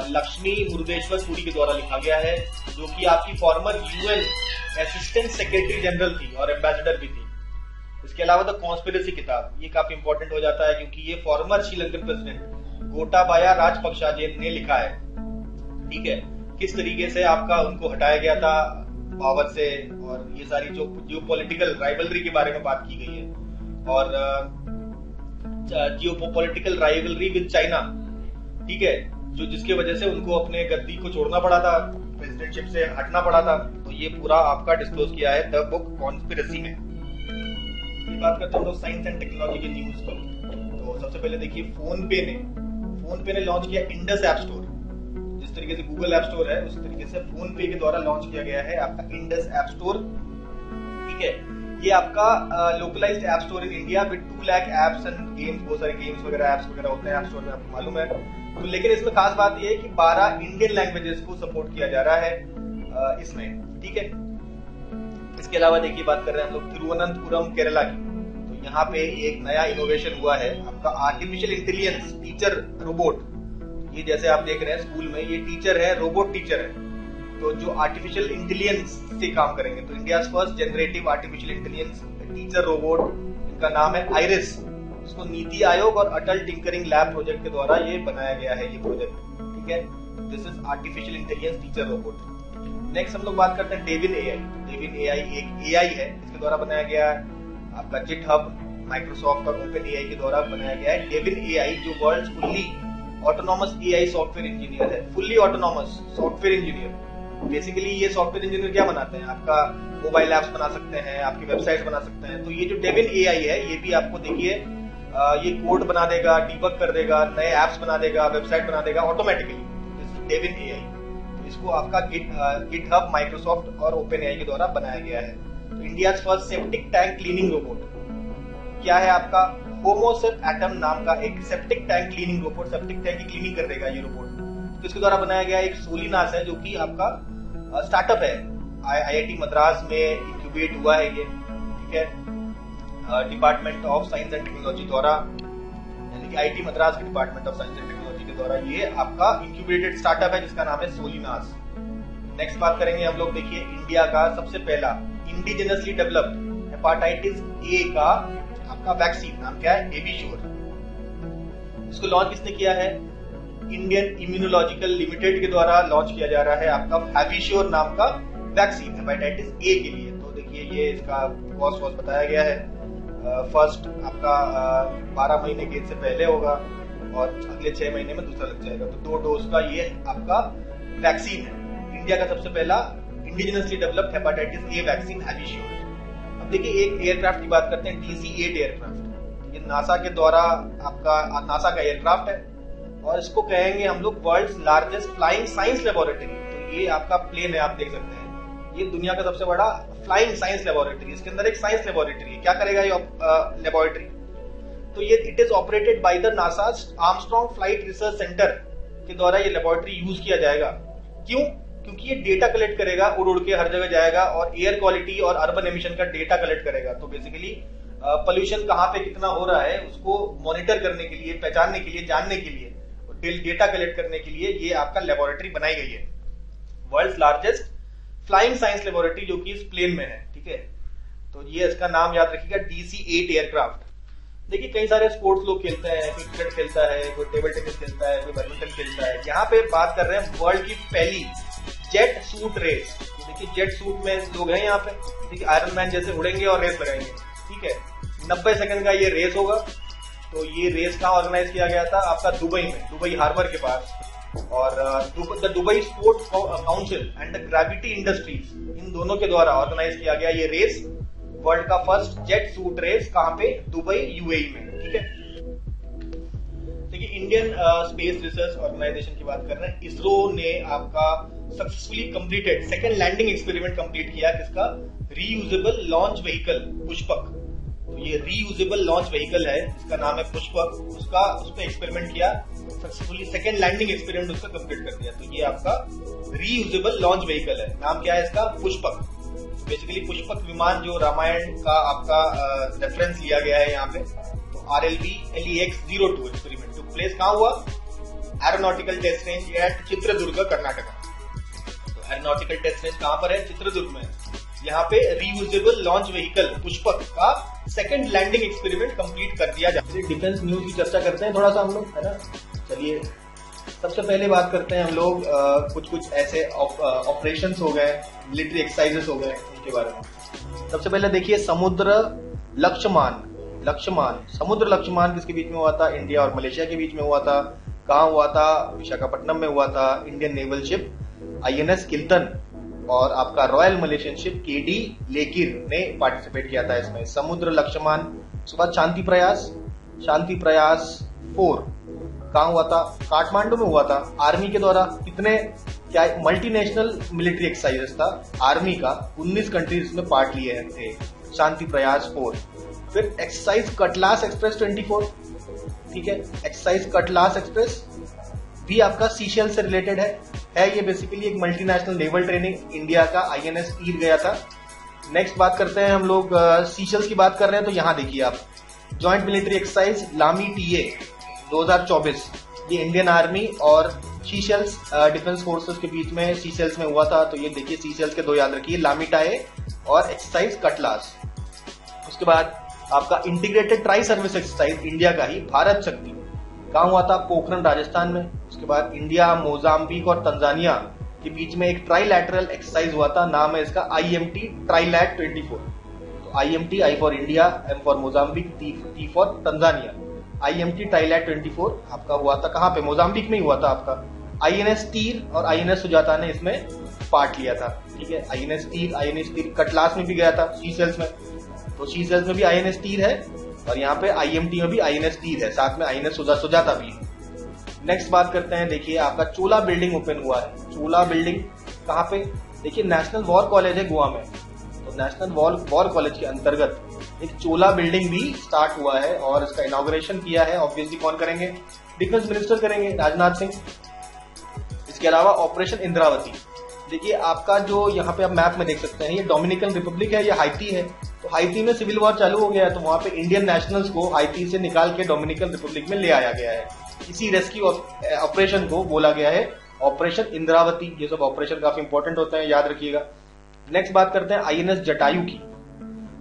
लक्ष्मी मुरुदेश्वर सूरी के द्वारा लिखा गया है, जो कि आपकी farmer UN assistant secretary general थी और एम्बेसडर भी थी। इसके अलावा द कॉन्स्पिरेसी किताब, ये काफी इंपॉर्टेंट हो जाता है क्योंकि ये फॉर्मर श्रीलंकन प्रेसिडेंट गोटाबाया राजपक्षा ने लिखा है, ठीक है। किस तरीके से आपका उनको हटाया गया था पावर से, और ये सारी जो पॉलिटिकल राइवलरी के बारे में बात की गई है, और जियो पॉलिटिकल राइवलरी विद चाइना, ठीक है, जो जिसके वजह से उनको अपने गद्दी को छोड़ना पड़ा था, प्रेसिडेंटशिप से हटना पड़ा था। तो ये पूरा आपका डिस्क्लोज किया है द बुक कॉन्स्पिरेसी में। ये बात करते हैं हम लोग साइंस एंड टेक्नोलॉजी के न्यूज पर। तो सबसे पहले देखिए फोन पे ने लॉन्च किया इंडस ऐप स्टोर। जिस तरीके से गूगल ऐप स्टोर है उस तरीके से फोन पे के द्वारा लॉन्च किया गया है आपका इंडस ऐप स्टोर, ठीक है। ये आपका localised app store in India with 2 lakh apps and games, बहुत सारे गेम्स वगैरह ऐप्स वगैरह होते हैं ऐप स्टोर में, आपको मालूम है। तो लेकिन इसमें खास बात ये है कि 12 इंडियन लैंग्वेजेस को सपोर्ट किया जा रहा है इसमें, ठीक है। इसके अलावा देखिए बात कर रहे हैं हम लोग तिरुवनंतपुरम केरला की। तो यहाँ पे एक नया इनोवेशन हुआ है आपका आर्टिफिशियल इंटेलिजेंस टीचर रोबोट। ये जैसे आप देख रहे हैं स्कूल में ये टीचर है, रोबोट टीचर है, तो जो आर्टिफिशियल इंटेलिजेंस से काम करेंगे। तो India first generative artificial intelligence teacher robot, इनका नाम है आइरिस। इसको नीति आयोग और अटल टिंकरिंग लैब प्रोजेक्ट के द्वारा ये बनाया गया है ये प्रोजेक्ट, ठीक है। This is artificial intelligence teacher robot. Next हम लोग बात करते हैं डेविन AI। डेविन AI एक AI है, इसके द्वारा बनाया गया है आपका GitHub, माइक्रोसॉफ्ट और ओपन AI के द्वारा बनाया गया है डेविन AI, जो world fully autonomous AI software engineer है। Fully autonomous software engineer, basically ये सॉफ्टवेयर इंजीनियर क्या बनाते हैं, आपका मोबाइल एप्स बना सकते हैं, आपकी वेबसाइट्स बना सकते हैं। तो ये जो डेविन AI है ये भी आपको देखिए ये कोड बना देगा, डीबग कर देगा, नए एप्स बना देगा, वेबसाइट बना देगा ऑटोमेटिकली। डेविन AI, तो इसको आपका GitHub, माइक्रोसॉफ्ट और ओपन AI के द्वारा बनाया गया है। तो India first septic tank cleaning robot क्या है आपका होमोसेप एटम नाम का एक septic tank cleaning robot, septic tank की क्लीनिंग कर देगा ये रोबोट। तो इसके द्वारा बनाया गया एक सोलिनास है, जो कि आपका स्टार्टअप है, IIT मद्रास में इंक्यूबेट हुआ है ये, ठीक है, department of science and technology द्वारा, यानी कि IIT मद्रास के department of science and technology के द्वारा ये आपका इंक्यूबेटेड स्टार्टअप है जिसका नाम है सोलिनास। नेक्स्ट बात करेंगे हम लोग, देखिए इंडिया का सबसे पहला इंडिजिनसली डेवलप्ड हेपाटाइटिस A का आपका वैक्सीन, नाम क्या है एविश्योर। इसको लॉन्च किसने किया है, इंडियन इम्यूनोलॉजिकल लिमिटेड के द्वारा लॉन्च किया जा रहा है आपका हैविश्योर नाम का वैक्सीन हेपेटाइटिस ए के लिए। तो देखिए ये इसका कॉस्ट वॉस्ट बताया गया है। फर्स्ट आपका 12 महीने के से पहले होगा और अगले 6 महीने में दूसरा लग जाएगा। तो 2 डोज का ये आपका वैक्सीन है। इंडिया का सबसे पहला indigenously developed hepatitis A vaccine Havisure है। अब देखिए एक एयरक्राफ्ट की बात करते हैं, DC-8 एयरक्राफ्ट। ये नासा के द्वारा आपका नासा का एयरक्राफ्ट है और इसको कहेंगे हम लोग world's largest flying science laboratory. तो ये आपका प्लेन है, आप देख सकते हैं, ये दुनिया का सबसे बड़ा फ्लाइंग साइंस लेबोरेटरी। इसके अंदर एक साइंस लेबोरेटरी है। क्या करेगा ये लेबोरेटरी? तो ये it is operated by the NASA Armstrong flight research centre के द्वारा ये लेबोरेटरी यूज किया जाएगा। क्यों? क्योंकि ये डेटा कलेक्ट करेगा, उड़ के हर जगह जाएगा और एयर क्वालिटी और अर्बन एमिशन का डेटा कलेक्ट करेगा। तो बेसिकली पोल्यूशन कहाँ पे कितना हो रहा है उसको मॉनिटर करने के लिए, पहचानने के लिए, जानने के लिए, डेटा कलेक्ट करने के लिए ये आपका लेबोरेटरी बनाई गई है। World's largest flying science laboratory जो कि इस प्लेन में है। ठीक है, तो ये इसका नाम याद रखिएगा, DC-8 एयरक्राफ्ट। देखिए कई सारे स्पोर्ट्स लोग खेलते हैं, कोई क्रिकेट खेलता है, कोई टेबल टेनिस खेलता है, कोई बैडमिंटन खेलता है। यहाँ पे बात कर रहे हैं वर्ल्ड की पहली जेट सूट रेस। देखिए जेट सूट में लोग हैं यहाँ पे, देखिए आयरन मैन जैसे उड़ेंगे और रेस लगाएंगे। ठीक है, 90 सेकंड का ये रेस होगा। तो ये रेस कहाँ ऑर्गेनाइज किया गया था? आपका दुबई में, दुबई हार्बर के पास। और the Dubai sports council and the gravity industries, इन दोनों के द्वारा ऑर्गेनाइज किया गया ये रेस। वर्ल्ड का फर्स्ट जेट सूट रेस कहाँ पे? दुबई, UAE में। ठीक है, देखिए इंडियन स्पेस रिसर्च ऑर्गेनाइजेशन की बात कर रहे हैं। इसरो ने आपका successfully completed second landing experiment complete किया। किसका? Reusable launch vehicle Pushpak. तो ये रीयूजेबल लॉन्च व्हीकल है, इसका नाम है पुष्पक। उस पर एक्सपेरिमेंट किया, सक्सेसफुली सेकंड लैंडिंग एक्सपेरिमेंट उसका कंप्लीट कर दिया। तो ये आपका रीयूजेबल लॉन्च व्हीकल है। नाम क्या है इसका? पुष्पक। बेसिकली पुष्पक विमान जो रामायण का आपका रेफरेंस लिया गया है यहाँ पे। तो RLV LEX-02 एक्सपेरिमेंट टुक प्लेस कहाँ हुआ? Aeronautical test range at Chitradurga, Karnataka. तो एरोनॉटिकल टेस्ट रेंज कहाँ पर है? चित्रदुर्ग में। यहाँ पे रीयूजेबल लॉन्च व्हीकल पुष्पक का सेकंड लैंडिंग एक्सपेरिमेंट कंप्लीट कर दिया जाता है। डिफेंस न्यूज की चर्चा करते हैं थोड़ा सा हम लोग, है ना। चलिए सबसे पहले बात करते हैं हम लोग कुछ ऐसे ऑपरेशंस हो गए, मिलिट्री एक्सरसाइजेस हो गए, उनके बारे में। सबसे पहले देखिए समुद्र लक्ष्यमान। समुद्र लक्ष्यमान किसके बीच में हुआ था? इंडिया और मलेशिया के बीच में हुआ था। कहाँ हुआ था? विशाखापट्टनम में हुआ था। Indian naval ship INS Kiltan और आपका रॉयल मलेशियन शिप KD लेकिर ने पार्टिसिपेट किया था इसमें। समुद्र लक्ष्यमान। उसके बाद शांति प्रयास 4 कहाँ हुआ था? काठमांडू में हुआ था। आर्मी के द्वारा कितने क्या मल्टीनेशनल मिलिट्री एक्सरसाइजेस था आर्मी का, 19 कंट्रीज में पार्ट लिए थे। शांति प्रयास 4। फिर एक्सरसाइज कटलास एक्सप्रेस 24। ठीक है, एक्सरसाइज कटलास एक्सप्रेस भी आपका सीशेल से रिलेटेड है। ये बेसिकली एक मल्टीनेशनल नेवल ट्रेनिंग इंडिया का INS तीर गया था। नेक्स्ट बात करते हैं हम लोग सीशेल्स की बात कर रहे हैं। तो यहाँ देखिए आप, जॉइंट मिलिट्री एक्सरसाइज लामी TA 2024, ये इंडियन आर्मी और सीशेल्स डिफेंस फोर्सेस के बीच में सीशेल्स में हुआ था। तो ये देखिए सीशेल्स के 2 याद रखिए, लामी टाए और एक्सरसाइज कटलास। उसके बाद आपका integrated tri service exercise India का ही, भारत शक्ति, कहाँ हुआ था? पोखरण, राजस्थान में। उसके बाद इंडिया, मोजाम्बिक और तंजानिया के बीच में एक ट्राइलैटरल एक्सरसाइज हुआ था। नाम है इसका IMT ट्राइलैट 24। तो IMT, I for India, M for Mozambique, T for Tanzania. IMT ट्राइलैट 24 आपका हुआ था कहाँ पे? मोजाम्बिक में ही हुआ था आपका। INS तीर और INS सुजाता ने इसमें पार्ट लिया था। ठीक है, INS तीर कटलास में भी गया था, सीशेल्स में। तो सीशेल्स में भी INS तीर है और यहाँ पे IMT में भी INS तीर है, साथ में INS सुजाता भी है। नेक्स्ट बात करते हैं, देखिए आपका चोला बिल्डिंग ओपन हुआ है। चोला बिल्डिंग कहाँ पे? देखिए नेशनल वॉर कॉलेज है गोवा में। तो नेशनल वॉर कॉलेज के अंतर्गत एक चोला बिल्डिंग भी स्टार्ट हुआ है और इसका इनॉग्रेशन किया है। ऑब्वियसली कौन करेंगे? डिफेंस मिनिस्टर करेंगे, राजनाथ सिंह। इसके अलावा ऑपरेशन इंद्रावती, देखिए आपका जो यहाँ पे आप मैप में देख सकते हैं, ये डोमिनिकन रिपब्लिक है, ये हाइती है। तो हाइती में सिविल वॉर चालू हो गया है, तो वहां पे इंडियन नेशनल्स को हाइती से निकाल के डोमिनिकन रिपब्लिक में ले आया गया है। इसी रेस्क्यू ऑपरेशन को बोला गया है ऑपरेशन इंद्रावती। ये सब ऑपरेशन काफी इंपॉर्टेंट होते हैं, याद रखिएगा। नेक्स्ट बात करते हैं INS जटायु की।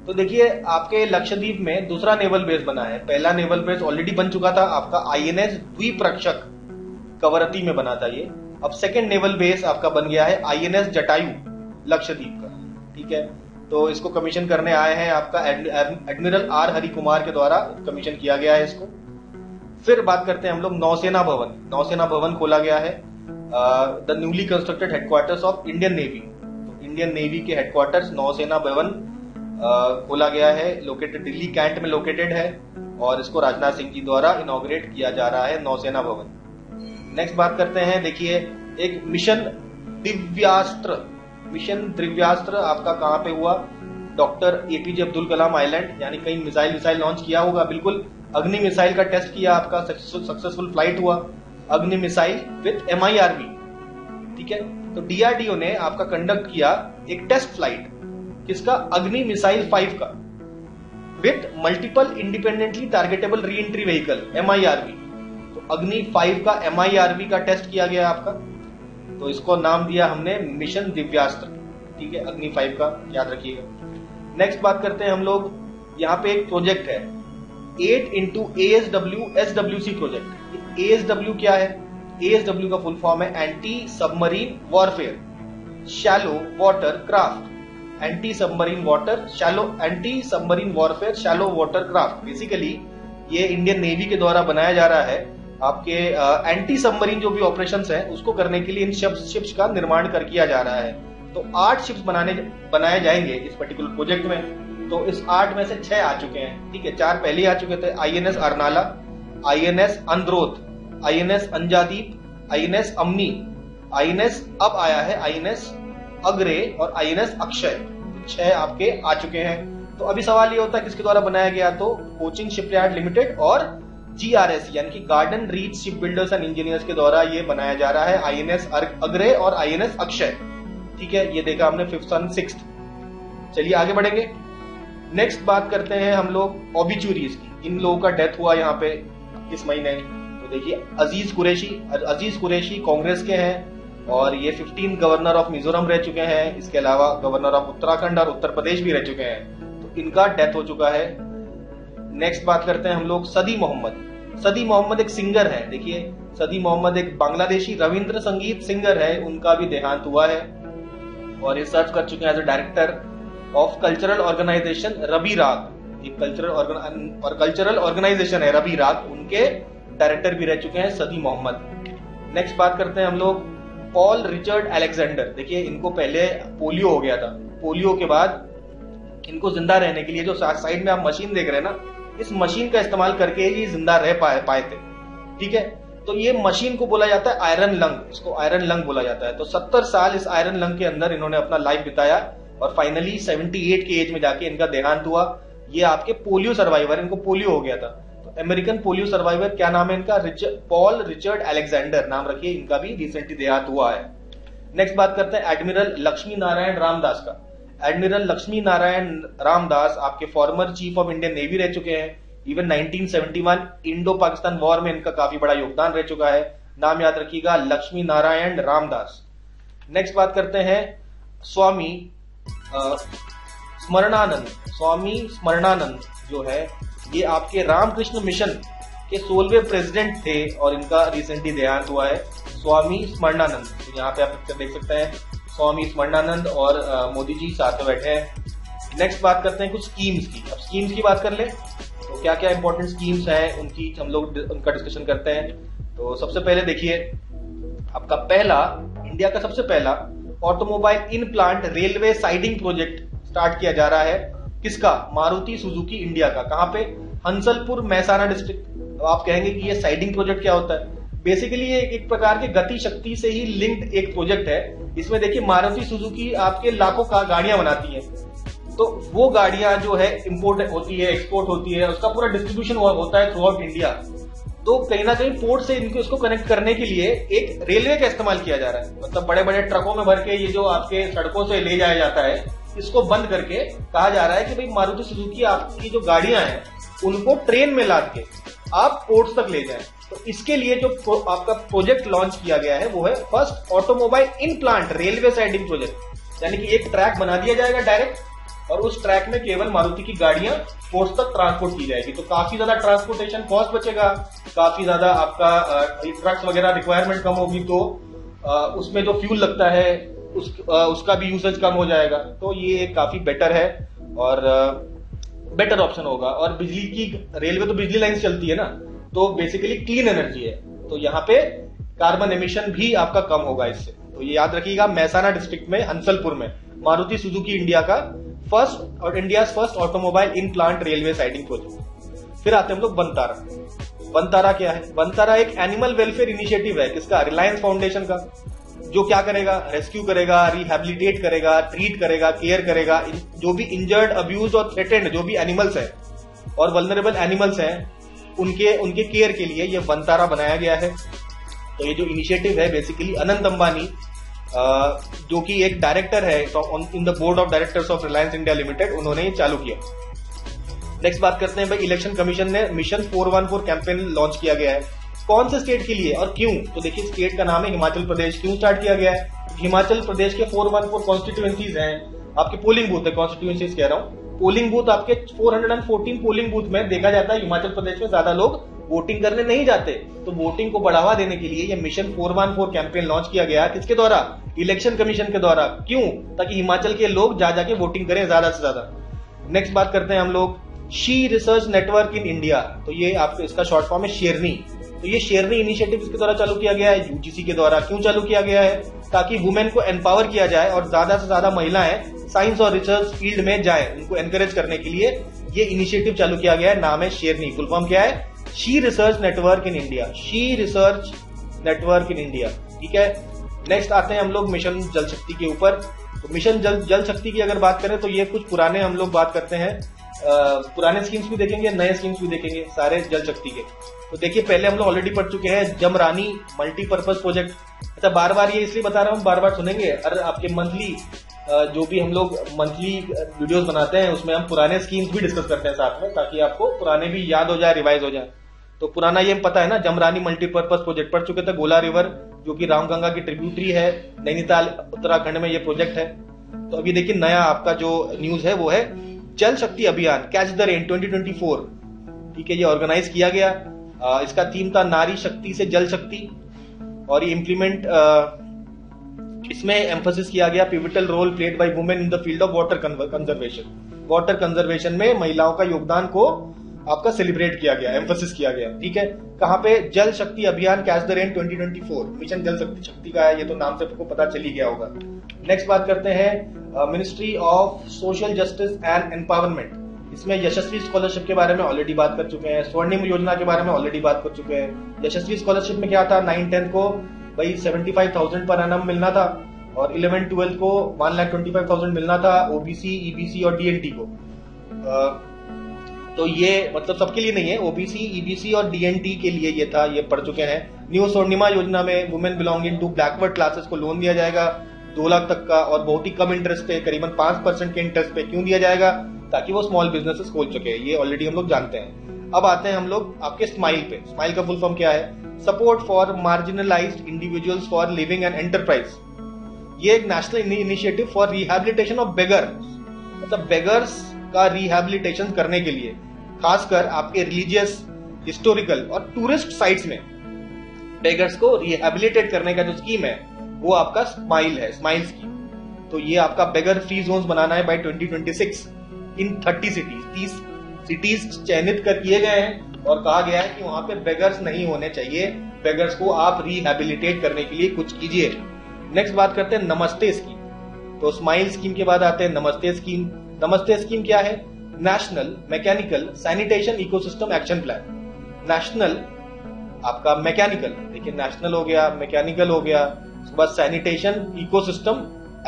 तो देखिए आपके लक्षद्वीप में दूसरा नेवल बेस बना है। पहला नेवल बेस ऑलरेडी बन चुका था आपका INS द्वीपरक्षक। कवरत्ती में बना था ये। अब सेकेंड नेवल बेस आपका बन गया है INS जटायु लक्षद्वीप का, ठीक है। तो इसको कमीशन करने आए हैं आपका एडमिरल R हरि कुमार के द्वारा कमीशन किया गया है इसको। फिर बात करते हैं हम लोग नौसेना भवन। नौसेना भवन खोला गया है, the newly constructed headquarters of Indian navy. तो इंडियन नेवी के हेडक्वार्टर्स नौसेना भवन खोला गया है, लोकेटेड दिल्ली कैंट में लोकेटेड है, और इसको राजनाथ सिंह जी द्वारा इनॉग्रेट किया जा रहा है नौसेना भवन। नेक्स्ट बात करते हैं, देखिए एक मिशन दिव्यास्त्र। मिशन दिव्यास्त्र आपका कहां पे हुआ? Doctor APJ Abdul Kalam island, यानी कहीं मिसाइल लॉन्च किया होगा, बिल्कुल। अग्नि मिसाइल का टेस्ट किया, आपका सक्सेसफुल फ्लाइट हुआ अग्नि मिसाइल विथ MIRV, ठीक है। तो DRDO ने आपका कंडक्ट किया एक टेस्ट फ्लाइट, किसका? अग्नि मिसाइल 5 का, with multiple independently targetable re entry vehicle MIRV। तो अग्नि 5 का MIRV का टेस्ट किया गया आपका, तो इसको नाम दिया हमने मिशन दिव्यास्त्र, ठीक है, अग्नि 5 का, याद रखिएगा। नेक्स्ट बात करते हैं हम लोग, यहाँ पे एक प्रोजेक्ट है 8 into ASW SWC project. ASW क्या है? ASW का फुल फॉर्म है anti submarine warfare shallow water craft. Anti submarine warfare shallow water craft. Basically ये इंडियन नेवी के द्वारा बनाया जा रहा है, आपके एंटी सबमरीन जो भी ऑपरेशंस हैं उसको करने के लिए इन शिप्स का निर्माण किया जा रहा है। तो 8 शिप्स बनाए जाएंगे इस पर्टिकुलर प्रोजेक्ट में। तो इस 8 में से 6 आ चुके हैं, ठीक है। 4 पहले आ चुके थे, INS Arnala, INS Androth, INS अंजादीप, INS अमनी, INS अब आया है INS अग्रे और INS अक्षय। 6 आपके आ चुके हैं। तो अभी सवाल ये होता है किसके द्वारा बनाया गया? तो कोचिन शिपयार्ड लिमिटेड और GRS यानी कि garden reach ship builders and engineers के द्वारा ये बनाया जा रहा है, INS अग्रे और INS अक्षय, ठीक है। ये देखा हमने 5th और 6th। चलिए आगे बढ़ेंगे। नेक्स्ट बात करते हैं हम लोग ऑबिचुरीज की। इन लोगों का डेथ हुआ यहाँ पे इस महीने। तो देखिए अजीज कुरैशी कांग्रेस के हैं, और ये 15 गवर्नर ऑफ मिजोरम रह चुके हैं। इसके अलावा गवर्नर ऑफ उत्तराखंड और उत्तर प्रदेश भी रह चुके हैं, तो इनका डेथ हो चुका है। नेक्स्ट बात करते हैं हम लोग सदी मोहम्मद। सदी मोहम्मद एक सिंगर है, देखिए सदी मोहम्मद एक बांग्लादेशी रविंद्र संगीत सिंगर है, उनका भी देहांत हुआ है। और ये सर्व कर चुके हैं as a director of cultural organisation Rabi Raag. एक कल्चरल ऑर्गेनाइजेशन है रबी राग, उनके डायरेक्टर भी रह चुके हैं सदी मोहम्मद। नेक्स्ट बात करते हैं हम लोग पॉल रिचर्ड अलेक्जेंडर। देखिए इनको पहले पोलियो हो गया था, पोलियो के बाद इनको जिंदा रहने के लिए जो साइड में आप मशीन देख रहे हैं ना, इस मशीन का इस्तेमाल करके ये जिंदा रह पाए थे, ठीक है। तो ये मशीन को बोला जाता है आयरन लंग, इसको आयरन लंग बोला जाता है। तो 70 साल इस आयरन लंग के अंदर इन्होंने अपना लाइफ बिताया और फाइनली 78 के एज में जाके इनका देहांत हुआ। ये आपके पोलियो सर्वाइवर, इनको पोलियो हो गया था। तो अमेरिकन पोलियो सर्वाइवर, क्या नाम है इनका? पॉल रिचर्ड अलेक्जेंडर नाम रखिए, इनका भी रिसेंटली देहांत हुआ है। नेक्स्ट बात करते हैं एडमिरल लक्ष्मी नारायण रामदास का। एडमिरल लक्ष्मी नारायण रामदास आपके former chief of Indian navy रह चुके हैं। इवन 1971 इंडो पाकिस्तान वॉर में इनका काफी बड़ा योगदान रह चुका है। नाम याद रखिएगा, लक्ष्मी नारायण रामदास। नेक्स्ट बात करते हैं स्वामी स्मरणानंद। स्वामी स्मरणानंद जो है ये आपके रामकृष्ण मिशन के 16वें प्रेसिडेंट थे और इनका रिसेंटली देहांत हुआ है, स्वामी स्मरणानंद। तो यहाँ पे आप पिक्चर देख सकते हैं, स्वामी स्मरणानंद और मोदी जी साथ में बैठे हैं। नेक्स्ट बात करते हैं कुछ स्कीम्स की। अब स्कीम्स की बात कर ले तो क्या क्या इंपॉर्टेंट स्कीम्स हैं उनकी हम लोग उनका डिस्कशन करते हैं। तो सबसे पहले देखिए आपका पहला, इंडिया का सबसे पहला automobile in plant railway siding project start किया जा रहा है। किसका? मारुति सुजुकी इंडिया का। कहां पे? हंसलपुर महसाना डिस्ट्रिक्ट। आप कहेंगे कि ये साइडिंग प्रोजेक्ट क्या होता है? बेसिकली ये एक प्रकार के गति शक्ति से ही लिंक्ड एक प्रोजेक्ट है। इसमें देखिए मारुति सुजुकी आपके लाखों का गाड़ियां बनाती है, तो वो गाड़ियां जो है इंपोर्ट होती है, एक्सपोर्ट होती है, उसका पूरा डिस्ट्रीब्यूशन होता है थ्रू आउट इंडिया। तो कहीं ना कहीं पोर्ट से इनको इसको कनेक्ट करने के लिए एक रेलवे का इस्तेमाल किया जा रहा है। मतलब बड़े बड़े ट्रकों में भर के ये जो आपके सड़कों से ले जाया जाता है, इसको बंद करके कहा जा रहा है कि भाई मारुति सुजुकी आपकी जो गाड़ियां हैं उनको ट्रेन में लाद के आप पोर्ट्स तक ले जाएं। तो इसके लिए जो आपका प्रोजेक्ट लॉन्च किया गया है वो है first automobile in plant railway siding project. यानी कि एक ट्रैक बना दिया जाएगा डायरेक्ट, और उस ट्रैक में केवल मारुति की गाड़ियां पोस्ट तक ट्रांसपोर्ट की जाएगी। तो काफी ज्यादा ट्रांसपोर्टेशन कॉस्ट बचेगा, काफी ज्यादा आपका ट्रक्स वगैरह रिक्वायरमेंट कम होगी, तो उसमें जो फ्यूल लगता है उसका भी यूसेज कम हो जाएगा। तो ये एक काफी बेटर है और बेटर ऑप्शन होगा। और बिजली की, रेलवे तो बिजली लाइन चलती है ना, तो बेसिकली क्लीन एनर्जी है, तो यहाँ पे कार्बन एमिशन भी आपका कम होगा इससे। तो ये याद रखिएगा, महसाना डिस्ट्रिक्ट में अंसलपुर में मारुति सुजुकी इंडिया का फर्स्ट और India first automobile in plant railway siding project. फिर आते हैं हम लोग बनतारा। बनतारा क्या है? बनतारा एक एनिमल वेलफेयर इनिशिएटिव है, किसका? रिलायंस फाउंडेशन का, जो क्या करेगा? रेस्क्यू करेगा, रिहैबिलिटेट करेगा, ट्रीट करेगा, केयर करेगा जो भी इंजर्ड, अब्यूज और थ्रेटेंड जो भी एनिमल्स हैं और वल्नरेबल एनिमल्स हैं, उनके केयर के लिए ये बनतारा बनाया गया है। तो ये जो इनिशिएटिव है बेसिकली अनंत अंबानी, जो कि एक डायरेक्टर है in the board of directors of Reliance India limited, उन्होंने ये चालू किया। नेक्स्ट बात करते हैं भाई, इलेक्शन कमीशन ने मिशन 414 कैंपेन लॉन्च किया गया है। कौन से स्टेट के लिए और क्यों? तो देखिए, स्टेट का नाम है हिमाचल प्रदेश। क्यों स्टार्ट किया गया है? हिमाचल प्रदेश के 414 कॉन्स्टिट्यूएंसीज हैं, आपके पोलिंग बूथ है, कॉन्स्टिट्यूएंसीज कह रहा हूं, पोलिंग बूथ आपके 414 पोलिंग बूथ में देखा जाता है हिमाचल प्रदेश में ज्यादा लोग वोटिंग करने नहीं जाते। तो वोटिंग को बढ़ावा देने के लिए ये मिशन 414 कैंपेन लॉन्च किया गया। किसके द्वारा? इलेक्शन कमीशन के द्वारा। क्यों? ताकि हिमाचल के लोग जा जाके वोटिंग करें ज्यादा से ज्यादा। नेक्स्ट बात करते हैं हम लोग, she research network in India. तो ये आपका इसका शॉर्ट फॉर्म है शेरनी। तो ये शेरनी इनिशिएटिव किसके द्वारा चालू किया गया है? यूजीसी के द्वारा। क्यों चालू किया गया है? ताकि वुमेन को एम्पावर किया जाए और ज्यादा से ज्यादा महिलाएं साइंस और रिसर्च फील्ड में जाएं, उनको एनकरेज करने के लिए ये इनिशिएटिव चालू किया गया है। नाम है शेरनी। फुल फॉर्म क्या है? She research network in India. She research network in India. ठीक है। नेक्स्ट आते हैं हम लोग मिशन जल शक्ति के ऊपर। तो मिशन जल शक्ति की अगर बात करें तो ये कुछ पुराने हम लोग बात करते हैं, पुराने स्कीम्स भी देखेंगे, नए स्कीम्स भी देखेंगे सारे जल शक्ति के। तो देखिए, पहले हम लोग ऑलरेडी पढ़ चुके हैं जमरानी मल्टीपर्पज प्रोजेक्ट। अच्छा, बार बार ये इसलिए बता रहा हूँ, बार बार सुनेंगे। और आपके मंथली जो भी हम लोग मंथली वीडियोस बनाते हैं उसमें हम पुराने स्कीम्स भी डिस्कस करते हैं साथ में, ताकि आपको पुराने भी याद हो जाए, रिवाइज हो जाए। तो पुराना ये पता है ना, जमरानी मल्टीपर्पज प्रोजेक्ट पढ़ चुके थे। गोला रिवर जो कि रामगंगा की ट्रिब्यूटरी है, नैनीताल उत्तराखंड में ये प्रोजेक्ट है। तो अभी देखिए, नया आपका जो न्यूज है वो है जल शक्ति अभियान कैच द रेन 2024। ठीक है, ये ऑर्गेनाइज किया गया। इसका थीम था नारी शक्ति से जल शक्ति, और ये इम्प्लीमेंट इसमें एम्फोसिस किया गया pivotal role played by women in the field of water conservation. Water conservation में महिलाओं का योगदान को आपका सेलिब्रेट किया गया, एम्फोसिस किया गया। ठीक है, कहां पे? जल शक्ति अभियान कैच द रेन 2024। मिशन जल शक्ति का है, ये तो नाम से आपको पता चल ही गया होगा। नेक्स्ट बात करते हैं ministry of social justice and empowerment. इसमें यशस्वी स्कॉलरशिप के बारे में ऑलरेडी बात कर चुके हैं, स्वर्णिम योजना के बारे में ऑलरेडी बात कर चुके हैं। यशस्वी स्कॉलरशिप में क्या था? 9-10 को भाई 75,000 पर एनम मिलना था, और 11-12 को 1,25,000 मिलना था, ओबीसी, ईबीसी और डीएनटी को। तो ये मतलब सबके लिए नहीं है, ओबीसी, ईबीसी और डीएनटी के लिए ये था, ये पढ़ चुके हैं। न्यू स्वर्णिमा योजना में women belonging to backward classes को लोन दिया जाएगा 2 लाख तक का, और बहुत ही कम इंटरेस्ट पे, करीबन 5% के इंटरेस्ट पे। क्यों दिया जाएगा? ताकि वो स्मॉल बिजनेसेस खोल सके। ये ऑलरेडी हम लोग जानते हैं। अब आते हैं हम लोग आपके स्माइल पे। स्माइल का फुल फॉर्म क्या है? Support for marginalised individuals for living and enterprise. ये एक national initiative for rehabilitation of beggar, मतलब बेगर्स का रिहैबिलिटेशन करने के लिए, खासकर आपके रिलीजियस, हिस्टोरिकल और टूरिस्ट साइट्स में बेगर्स को रिहैबिलिटेट करने का जो स्कीम है वो आपका स्माइल है, स्माइल स्कीम। तो ये आपका बेगर फ्री जोन्स बनाना है बाय 2026 इन 30 सिटीज। 30 सिटीज चयनित कर किए गए हैं और कहा गया है कि वहां पे बेगर्स नहीं होने चाहिए। बेगर्स को आप रिहैबिलिटेट करने के लिए कुछ कीजिए। नेक्स्ट बात करते हैं नमस्ते स्कीम। तो स्माइल स्कीम के बाद आते हैं नमस्ते स्कीम। नमस्ते स्कीम क्या है? National mechanical sanitation ecosystem action plan. National आपका मैकेनिकल, देखिए नेशनल हो गया, मैकेनिकल हो गया, उसके बाद सैनिटेशन इकोसिस्टम